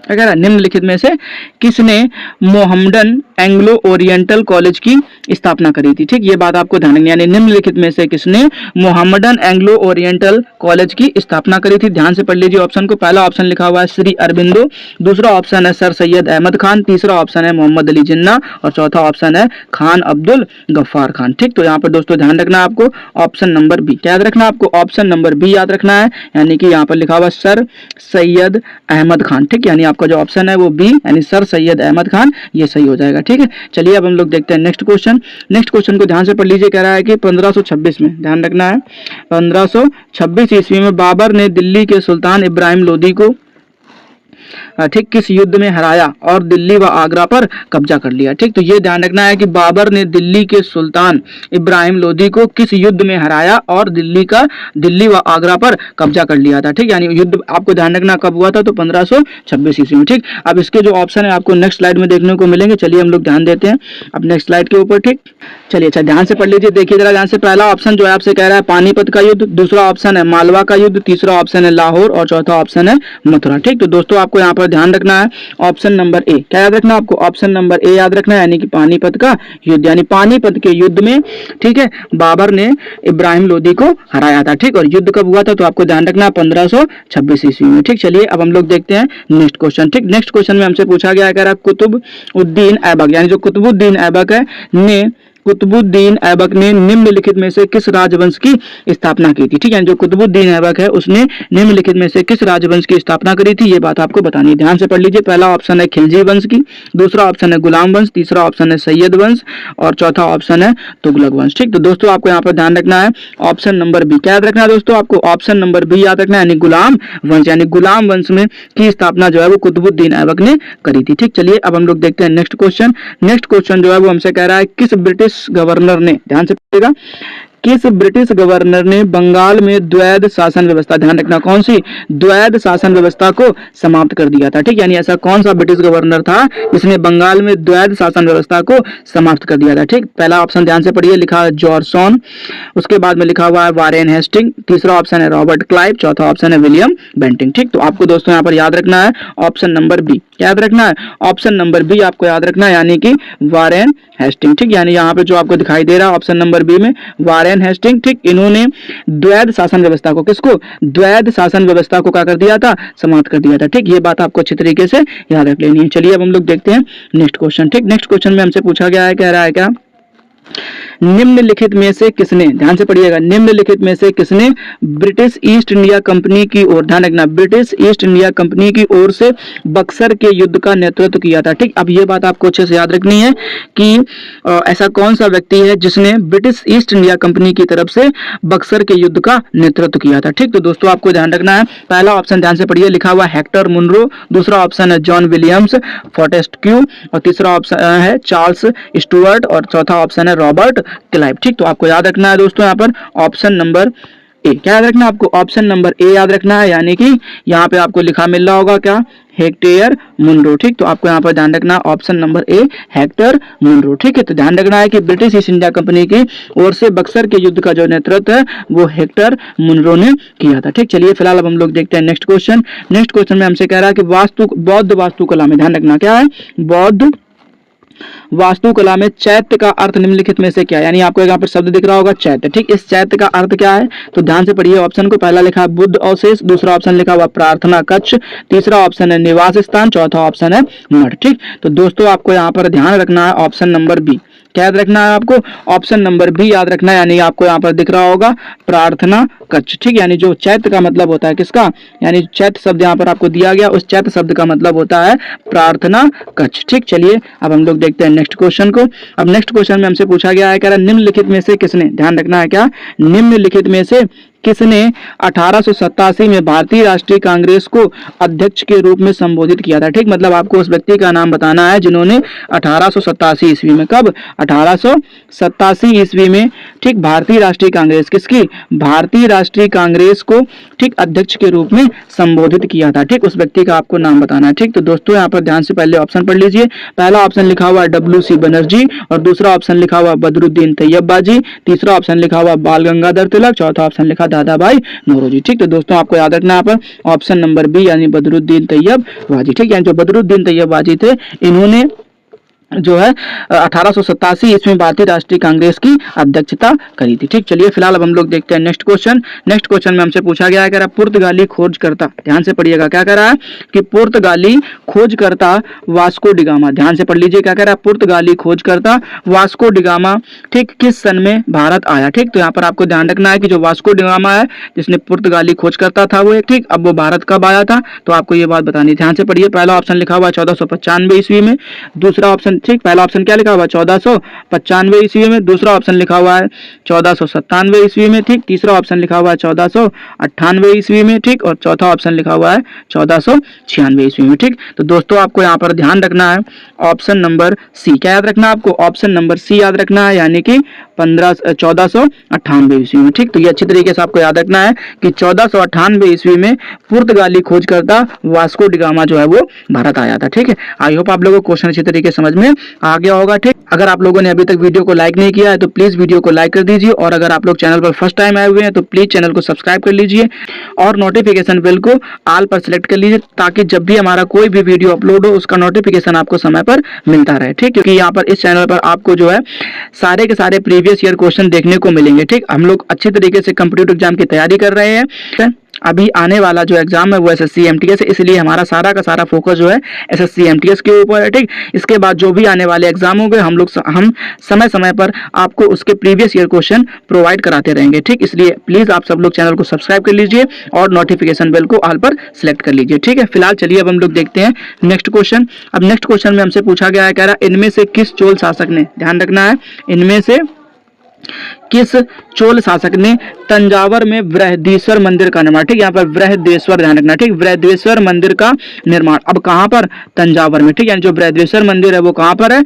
क्या कह रहा है, निम्नलिखित में से किसने मोहम्मडन एंग्लो ओरिएंटल कॉलेज की स्थापना करी थी? ठीक, ये बात आपको ध्यान रखनी है, यानी निम्नलिखित में से किसने मोहम्मडन एंग्लो ओरिएंटल कॉलेज की स्थापना करी थी? ध्यान से पढ़ लीजिए ऑप्शन को। पहला ऑप्शन लिखा हुआ है श्री अरबिंदो, दूसरा ऑप्शन है सर सैयद अहमद खान, तीसरा ऑप्शन है मोहम्मद अली जिन्ना और चौथा ऑप्शन है खान अब्दुल गफ्फार खान। ठीक, तो यहाँ पर दोस्तों ध्यान रखना है आपको ऑप्शन नंबर बी, क्या याद रखना आपको? ऑप्शन नंबर बी याद रखना है, यानी कि यहाँ पर लिखा हुआ सर सैयद अहमद खान। ठीक, यानी आपका जो ऑप्शन है वो बी यानी सर सैयद अहमद खान, ये सही हो जाएगा। ठीक है, चलिए अब हम लोग देखते हैं नेक्स्ट क्वेश्चन। नेक्स्ट क्वेश्चन को ध्यान से पढ़ लीजिए, कह रहा है कि 1526 में, ध्यान रखना है 1526 ईस्वी में बाबर ने दिल्ली के सुल्तान इब्राहिम लोदी को ठीक किस युद्ध में हराया और दिल्ली व आगरा पर कब्जा कर लिया? ठीक, तो ये ध्यान रखना है कि बाबर ने दिल्ली के सुल्तान इब्राहिम लोदी को किस युद्ध में हराया और दिल्ली व आगरा पर कब्जा कर लिया था। ठीक, यानी युद्ध आपको ध्यान रखना कब हुआ था, तो 1526 ईस्वी में। ठीक, अब इसके जो ऑप्शन है आपको नेक्स्ट स्लाइड में देखने को मिलेंगे। चलिए हम लोग ध्यान देते हैं अब नेक्स्ट स्लाइड के ऊपर। ठीक, चलिए अच्छा ध्यान से पढ़ लीजिए, देखिए जरा ध्यान से। पहला ऑप्शन जो है आपसे कह रहा है पानीपत का युद्ध, दूसरा ऑप्शन है मालवा का युद्ध, तीसरा ऑप्शन है लाहौर और चौथा ऑप्शन है मथुरा। ठीक, तो दोस्तों आपको यहाँ पर ध्यान रखना है ऑप्शन नंबर ए, क्या याद रखना आपको? ऑप्शन नंबर ए याद रखना है, यानी कि पानीपत का युद्ध, यानी पानीपत के युद्ध में ठीक है बाबर ने इब्राहिम लोदी को हराया था। ठीक, और युद्ध कब हुआ था, तो आपको ध्यान रखना 1526 ईस्वी में। ठीक, चलिए अब हम लोग देखते हैं नेक्स्ट क्वेश्चन। ठीक, नेक्स्ट क्वेश्चन में हमसे पूछा गया है, कह रहा कुतुबुद्दीन ऐबक, यानी जो कुतुबुद्दीन ऐबक है ने कुतुबुद्दीन ऐबक ने निम्नलिखित में से किस राजवंश की स्थापना की थी। ठीक है, जो कुतुबुद्दीन ऐबक है उसने निम्नलिखित में से किस राजवंश की स्थापना करी थी, ये बात आपको बतानी है। ध्यान से पढ़ लीजिए। पहला ऑप्शन है खिलजी वंश की, दूसरा ऑप्शन है गुलाम वंश, तीसरा ऑप्शन है सैयद वंश और चौथा ऑप्शन है तुगलक वंश। ठीक, तो दोस्तों आपको यहाँ पर ध्यान रखना है ऑप्शन नंबर बी। क्या याद रखना है दोस्तों, आपको ऑप्शन नंबर बी याद रखना है, यानी गुलाम वंश। यानी गुलाम वंश में की स्थापना जो है वो कुतुबुद्दीन ऐबक ने करी थी। ठीक, चलिए अब हम लोग देखते हैं नेक्स्ट क्वेश्चन। नेक्स्ट क्वेश्चन जो है वो हमसे कह रहा है किस ब्रिटिश गवर्नर ने, ध्यान से पढ़िएगा, किस ब्रिटिश गवर्नर ने बंगाल में द्वैध शासन व्यवस्था, ध्यान रखना कौन सी, द्वैध शासन व्यवस्था को समाप्त कर दिया था। ठीक, यानी ऐसा कौन सा ब्रिटिश गवर्नर था जिसने बंगाल में द्वैध शासन व्यवस्था को समाप्त कर दिया था। ठीक, पहला ऑप्शन ध्यान से पढ़िए, लिखा है जॉर्ज सॉन, उसके बाद में लिखा हुआ है वारेन हेस्टिंग, तीसरा ऑप्शन है रॉबर्ट क्लाइव, चौथा ऑप्शन है विलियम बेंटिंग। ठीक, तो आपको दोस्तों यहाँ पर याद रखना है ऑप्शन नंबर बी। क्या याद रखना है, ऑप्शन नंबर बी आपको याद रखना है, यानी कि वारेन हेस्टिंग। ठीक, यानी यहाँ पे जो आपको दिखाई दे रहा है ऑप्शन नंबर बी में वारेन हेस्टिंग। ठीक, इन्होंने द्वैध शासन व्यवस्था को, किसको, द्वैध शासन व्यवस्था को क्या कर दिया था, समाप्त कर दिया था। ठीक, ये बात आपको अच्छी तरीके से याद रख लेनी है। चलिए अब हम लोग देखते हैं नेक्स्ट क्वेश्चन। ठीक, नेक्स्ट क्वेश्चन में हमसे पूछा गया है, कह रहा है क्या, निम्नलिखित में से किसने, ध्यान से पढ़िएगा, निम्नलिखित में से किसने ब्रिटिश ईस्ट इंडिया कंपनी की ओर, ध्यान रखना, ब्रिटिश ईस्ट इंडिया कंपनी की ओर से बक्सर के युद्ध का नेतृत्व किया था। ठीक, अब ये बात आपको अच्छे से याद रखनी है कि ऐसा कौन सा व्यक्ति है जिसने ब्रिटिश ईस्ट इंडिया कंपनी की तरफ से बक्सर के युद्ध का नेतृत्व किया था। ठीक, तो दोस्तों आपको ध्यान रखना है, पहला ऑप्शन ध्यान से पढ़िए, लिखा हुआ हेक्टर मुनरो, दूसरा ऑप्शन है जॉन विलियम्स फोर्टेस्क्यू और तीसरा ऑप्शन है चार्ल्स स्टुअर्ट और चौथा ऑप्शन है रॉबर्ट क्लाइव। ठीक, तो आपको याद रखना है दोस्तों यहाँ पर ऑप्शन नंबर ए। क्या याद रखना है आपको, ऑप्शन नंबर ए याद रखना है, यानी कि यहाँ पे आपको लिखा मिल रहा होगा क्या, हेक्टर मुनरो। ठीक, तो आपको यहाँ पर ध्यान रखना option number A Hector Munro. ठीक है, तो ध्यान रखना है कि ब्रिटिश ईस्ट इंडिया कंपनी की ओर से बक्सर के युद्ध का जो नेतृत्व है वो हेक्टर मुनरो ने किया था। ठीक, चलिए फिलहाल अब हम लोग देखते हैं नेक्स्ट क्वेश्चन। नेक्स्ट क्वेश्चन में हमसे कह रहा है कि बौद्ध वास्तुकला में, ध्यान रखना क्या है, बौद्ध वास्तुकला में चैत्य का अर्थ निम्नलिखित में से क्या है, यानी आपको यहाँ पर शब्द दिख रहा होगा चैत्य। ठीक, इस चैत्य का अर्थ क्या है, तो ध्यान से पढ़िए ऑप्शन को, पहला लिखा है बुद्ध अवशेष, दूसरा ऑप्शन लिखा हुआ प्रार्थना कक्ष, तीसरा ऑप्शन है निवास स्थान, चौथा ऑप्शन है मठ। ठीक, तो दोस्तों आपको यहाँ पर ध्यान रखना है ऑप्शन नंबर बी। क्या याद रखना है आपको, ऑप्शन नंबर बी याद रखना है, यानी आपको यहाँ पर दिख रहा होगा प्रार्थना कक्ष। ठीक, यानी जो चैत्य का मतलब होता है किसका, यानी चैत्य शब्द यहाँ पर आपको दिया गया, उस चैत्य शब्द का मतलब होता है प्रार्थना कक्ष। ठीक, चलिए अब हम लोग देखते हैं नेक्स्ट क्वेश्चन को। अब नेक्स्ट क्वेश्चन में हमसे पूछा गया है, कह रहा है निम्नलिखित में से किसने, ध्यान रखना है क्या, निम्नलिखित में से किसने 1887 में भारतीय राष्ट्रीय कांग्रेस को अध्यक्ष के रूप में संबोधित किया था। ठीक, मतलब आपको उस व्यक्ति का नाम बताना है जिन्होंने 1887 ईस्वी में, कब, 1887 ईस्वी में, ठीक, भारतीय राष्ट्रीय कांग्रेस, किसकी, भारतीय राष्ट्रीय कांग्रेस को, ठीक, अध्यक्ष के रूप में संबोधित किया था। ठीक, उस व्यक्ति का आपको नाम बताना है। ठीक, तो दोस्तों यहाँ पर ध्यान से पहले ऑप्शन पढ़ लीजिए। पहला ऑप्शन लिखा हुआ WC बनर्जी और दूसरा ऑप्शन लिखा हुआ बदरुद्दीन तैयबाजी, तीसरा ऑप्शन लिखा हुआ बाल गंगाधर तिलक, चौथा ऑप्शन लिखा दादा भाई नौरोजी। ठीक, तो दोस्तों आपको याद रखना है यहाँ पर ऑप्शन नंबर बी, यानी बदरुद्दीन तैयबाजी। ठीक, यानी जो बदरुद्दीन तैयबाजी थे इन्होंने जो है 1887 ईस्वी में भारतीय राष्ट्रीय कांग्रेस की अध्यक्षता करी थी। ठीक, चलिए फिलहाल अब हम लोग देखते हैं नेक्स्ट क्वेश्चन। नेक्स्ट क्वेश्चन में हमसे पूछा गया है, कह रहा है पुर्तगाली खोजकर्ता, ध्यान से पढ़िएगा, क्या कह रहा है कि पुर्तगाली खोजकर्ता वास्को डिगामा, ध्यान से पढ़ लीजिए, क्या कह रहा है, पुर्तगाली खोजकर्ता वास्को डिगामा, ठीक, किस सन में भारत आया। ठीक, तो यहाँ पर आपको ध्यान रखना है कि जो वास्को डिगामा है जिसने पुर्तगाली खोजकर्ता था वो, ठीक, अब वो भारत कब आया था, तो आपको ये बात बतानी, ध्यान से पढ़िए। पहला ऑप्शन लिखा हुआ 1495 ईस्वी में, दूसरा ऑप्शन, ठीक, पहला ऑप्शन क्या लिखा हुआ है 1495 ईस्वी में, दूसरा ऑप्शन लिखा हुआ है 1497 ईस्वी में, ठीक, तीसरा ऑप्शन लिखा हुआ है 1498 ईस्वी में, ठीक, और चौथा ऑप्शन लिखा हुआ है 1496 ईस्वी में। ठीक, तो दोस्तों आपको यहाँ पर ध्यान रखना है ऑप्शन नंबर सी। क्या याद रखना है आपको, ऑप्शन नंबर सी याद रखना है, यानी कि 1498 ईस्वी में। ठीक, तो ये अच्छी तरीके से आपको याद रखना है कि 1498 ईस्वी में पुर्तगाली खोजकर्ता वास्को डिगामा जो है वो भारत आया था। ठीक है, आई होप आप लोगों को क्वेश्चन अच्छी तरीके समझ में आ गया होगा। ठीक, अगर आप लोगों ने अभी तक वीडियो को लाइक नहीं किया है तो प्लीज वीडियो को लाइक कर दीजिए, और अगर आप लोग चैनल पर फर्स्ट टाइम आए हुए हैं तो प्लीज चैनल को सब्सक्राइब कर लीजिए और नोटिफिकेशन बेल को ऑल पर सिलेक्ट कर लीजिए, ताकि जब भी हमारा कोई भी वीडियो अपलोड हो उसका नोटिफिकेशन आपको समय पर मिलता रहे। ठीक, क्योंकि यहाँ पर इस चैनल पर आपको जो है सारे के सारे प्रीवियस ईयर क्वेश्चन देखने को मिलेंगे। ठीक, हम लोग अच्छे तरीके से कंप्यूटर एग्जाम की तैयारी कर रहे हैं। अभी आने वाला जो एग्जाम है वो SSC MTS है, इसलिए हमारा सारा का सारा फोकस जो है SSC MTS के ऊपर है। ठीक, इसके बाद जो भी आने वाले एग्जाम होंगे हम समय समय पर आपको उसके प्रीवियस ईयर क्वेश्चन प्रोवाइड कराते रहेंगे। ठीक, इसलिए प्लीज आप सब लोग चैनल को सब्सक्राइब कर लीजिए और नोटिफिकेशन बेल को ऑल पर सिलेक्ट कर लीजिए। ठीक है, फिलहाल चलिए अब हम लोग देखते हैं नेक्स्ट क्वेश्चन। अब नेक्स्ट क्वेश्चन में हमसे पूछा गया है, कह रहा है इनमें से किस चोल शासक ने, ध्यान रखना है, इनमें से किस चोल शासक ने तंजावर में बृहदीश्वर मंदिर का निर्माण, ठीक, यहाँ पर बृहदेश्वर ध्यान रखना, ठीक, बृहदेश्वर मंदिर का निर्माण अब कहां पर, तंजावर में। ठीक, यानी जो बृहदेश्वर मंदिर है वो कहां पर है,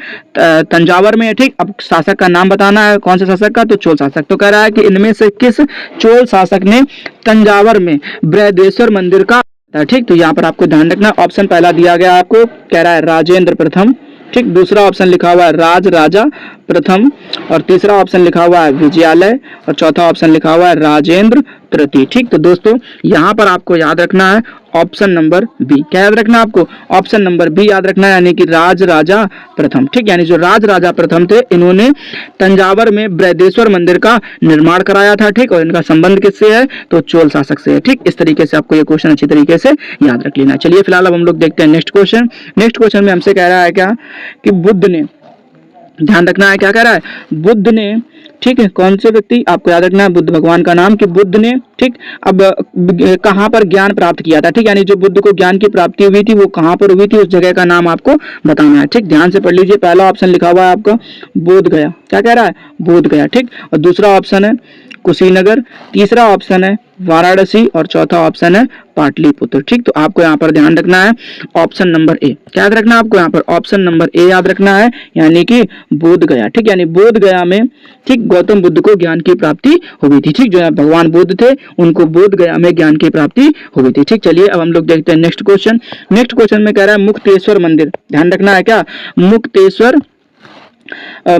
तंजावर में है। ठीक, अब शासक का नाम बताना है, कौन से शासक का, तो चोल शासक। तो कह रहा है कि इनमें से किस चोल शासक ने तंजावर में बृहदेश्वर मंदिर का, ठीक, तो यहाँ पर आपको ध्यान रखना, ऑप्शन पहला दिया गया आपको, कह रहा है राजेंद्र प्रथम, ठीक, दूसरा ऑप्शन लिखा हुआ है राज राजा प्रथम, और तीसरा ऑप्शन लिखा हुआ है विजयालय, और चौथा ऑप्शन लिखा हुआ है राजेंद्र तृतीय। ठीक, तो दोस्तों यहाँ पर आपको याद रखना है ऑप्शन नंबर बी। क्या याद रखना है आपको, ऑप्शन नंबर बी याद रखना है, यानी कि राज राजा प्रथम। ठीक, यानी जो राज राजा प्रथम थे इन्होंने तंजावर में बृहदेश्वर मंदिर का निर्माण कराया था। ठीक, और इनका संबंध किससे है, तो चोल शासक से है। ठीक, इस तरीके से आपको ये क्वेश्चन अच्छी तरीके से याद रख लेना। चलिए फिलहाल अब हम लोग देखते हैं नेक्स्ट क्वेश्चन। नेक्स्ट क्वेश्चन में हमसे कह रहा है क्या, कि बुद्ध ने, ध्यान रखना है क्या कह रहा है, बुद्ध ने, ठीक है, कौन से व्यक्ति, आपको याद रखना है बुद्ध भगवान का नाम, कि बुद्ध ने, ठीक, अब कहां पर ज्ञान प्राप्त किया था। ठीक, यानी जो बुद्ध को ज्ञान की प्राप्ति हुई थी वो कहां पर हुई थी, उस जगह का नाम आपको बताना है। ठीक, ध्यान से पढ़ लीजिए, पहला ऑप्शन लिखा हुआ है आपका बोध गया, क्या कह रहा है, बोध गया। ठीक, और दूसरा ऑप्शन है कुशीनगर, तीसरा ऑप्शन है वाराणसी, और चौथा ऑप्शन है पाटलिपुत्र। ठीक, तो आपको यहाँ पर ध्यान रखना है ऑप्शन नंबर ए, क्या याद रखना है आपको यहाँ पर, ऑप्शन नंबर ए याद रखना है, यानी कि बोध गया। ठीक, यानी बोध गया में, ठीक, गौतम बुद्ध को ज्ञान की प्राप्ति हुई थी। ठीक, जो भगवान बुद्ध थे उनको बोध गया में ज्ञान की प्राप्ति हुई थी। ठीक, चलिए अब हम लोग देखते हैं नेक्स्ट क्वेश्चन। नेक्स्ट क्वेश्चन में कह रहा है मुक्तेश्वर मंदिर, ध्यान रखना है क्या, मुक्तेश्वर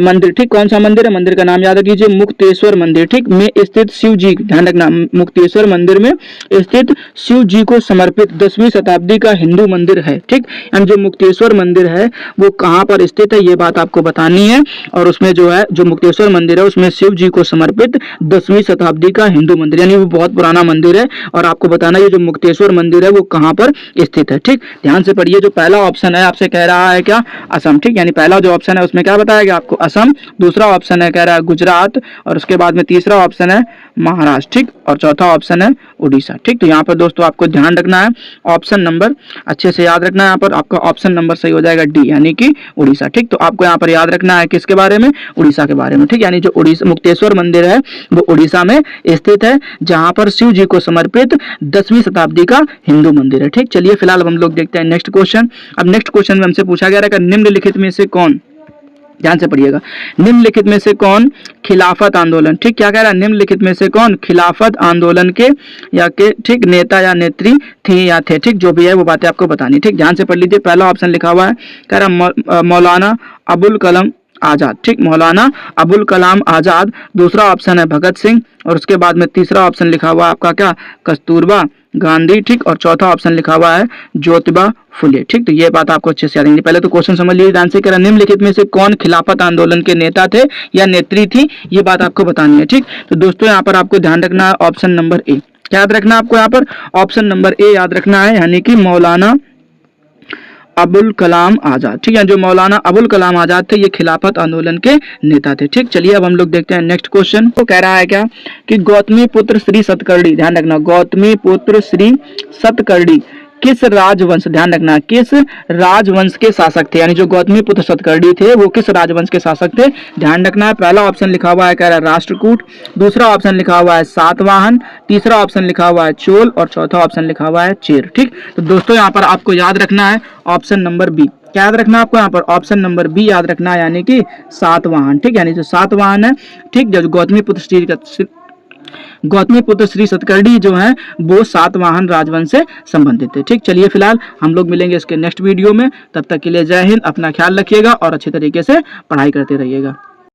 मंदिर, ठीक, कौन सा मंदिर है, मंदिर का नाम याद रखिए, मुक्तेश्वर मंदिर, ठीक, में स्थित शिव जी, ध्यान रखना, मुक्तेश्वर मंदिर में स्थित शिव जी को समर्पित 10वीं शताब्दी का हिंदू मंदिर है। ठीक, यानी जो मुक्तेश्वर मंदिर है वो कहां पर स्थित है, ये बात आपको बतानी है, और उसमें जो है जो मुक्तेश्वर मंदिर है उसमें शिव जी को समर्पित 10वीं शताब्दी का हिंदू मंदिर, यानी वो बहुत पुराना मंदिर है, और आपको बताना है जो मुक्तेश्वर मंदिर है वो कहां पर स्थित है। ठीक, ध्यान से पढ़िए, जो पहला ऑप्शन है आपसे कह रहा है क्या, असम। ठीक, यानी पहला जो ऑप्शन है उसमें क्या बताया गया आपको, असम, दूसरा ऑप्शन है कह रहा है गुजरात, और उसके बाद में तीसरा ऑप्शन है महाराष्ट्र। ठीक, और चौथा ऑप्शन है उड़ीसा। ठीक, तो यहाँ पर दोस्तों आपको ध्यान रखना है ऑप्शन नंबर अच्छे से याद रखना है, यहाँ पर आपका ऑप्शन नंबर सही हो जाएगा डी, यानी कि उड़ीसा। ठीक, तो आपको यहाँ पर याद रखना है किसके बारे में, उड़ीसा के बारे में। ठीक, यानी जो उड़ीसा मुक्तेश्वर मंदिर है वो उड़ीसा में स्थित है, जहां पर शिव जी को समर्पित 10वीं शताब्दी का हिंदू मंदिर है। ठीक, चलिए फिलहाल हम लोग देखते हैं नेक्स्ट क्वेश्चन। अब नेक्स्ट क्वेश्चन में हमसे पूछा गया है निम्नलिखित में से कौन, ध्यान से पढ़िएगा, निम्नलिखित में से कौन खिलाफत आंदोलन, ठीक, क्या कह रहा है, निम्नलिखित में से कौन खिलाफत आंदोलन के या के, ठीक, नेता या नेत्री थी या थे। ठीक, जो भी है वो बातें आपको बतानी। ठीक, ध्यान से पढ़ लीजिए, पहला ऑप्शन लिखा हुआ है कह रहा मौलाना अबुल कलाम आजाद। ठीक, मौलाना अबुल कलाम आजाद, दूसरा ऑप्शन है भगत सिंह, और उसके बाद में तीसरा ऑप्शन लिखा हुआ है आपका क्या, कस्तूरबा गांधी। ठीक, और चौथा ऑप्शन लिखा हुआ है ज्योतिबा फुले। ठीक, तो ये बात आपको अच्छे से याद रखनी। पहले तो क्वेश्चन समझ लीजिए ध्यान से, कह रहा निम्नलिखित में से कौन खिलाफत आंदोलन के नेता थे या नेत्री थी, ये बात आपको बतानी है। ठीक, तो दोस्तों यहाँ पर आपको ध्यान रखना है ऑप्शन नंबर ए, क्या याद रखना है आपको यहाँ पर, ऑप्शन नंबर ए याद रखना है, यानी कि मौलाना अबुल कलाम आजाद। ठीक है, जो मौलाना अबुल कलाम आजाद थे ये खिलाफत आंदोलन के नेता थे। ठीक, चलिए अब हम लोग देखते हैं नेक्स्ट क्वेश्चन। तो कह रहा है क्या कि गौतमी पुत्र श्री सतकर्णी, ध्यान रखना, गौतमी पुत्र श्री सतकर्णी किस राजवंश, ध्यान रखना, किस राजवंश के शासक थे, यानी जो गौतमी पुत्र सतकर्णी थे वो किस राजवंश के शासक थे, ध्यान रखना है। पहला ऑप्शन लिखा हुआ है कह रहा है राष्ट्रकूट, दूसरा ऑप्शन लिखा हुआ है सातवाहन, तीसरा ऑप्शन लिखा हुआ है चोल, और चौथा ऑप्शन लिखा हुआ है चेर। ठीक, तो दोस्तों यहाँ पर आपको याद रखना है ऑप्शन नंबर बी, क्या याद रखना है आपको यहाँ पर, ऑप्शन नंबर बी याद रखना है, यानी कि सातवाहन। ठीक, यानी जो सातवाहन है, ठीक, जो गौतमी पुत्र श्री सतकर्णी जो है वो सातवाहन राजवंश से संबंधित थे। ठीक, चलिए फिलहाल हम लोग मिलेंगे इसके नेक्स्ट वीडियो में, तब तक के लिए जय हिंद, अपना ख्याल रखिएगा और अच्छे तरीके से पढ़ाई करते रहिएगा।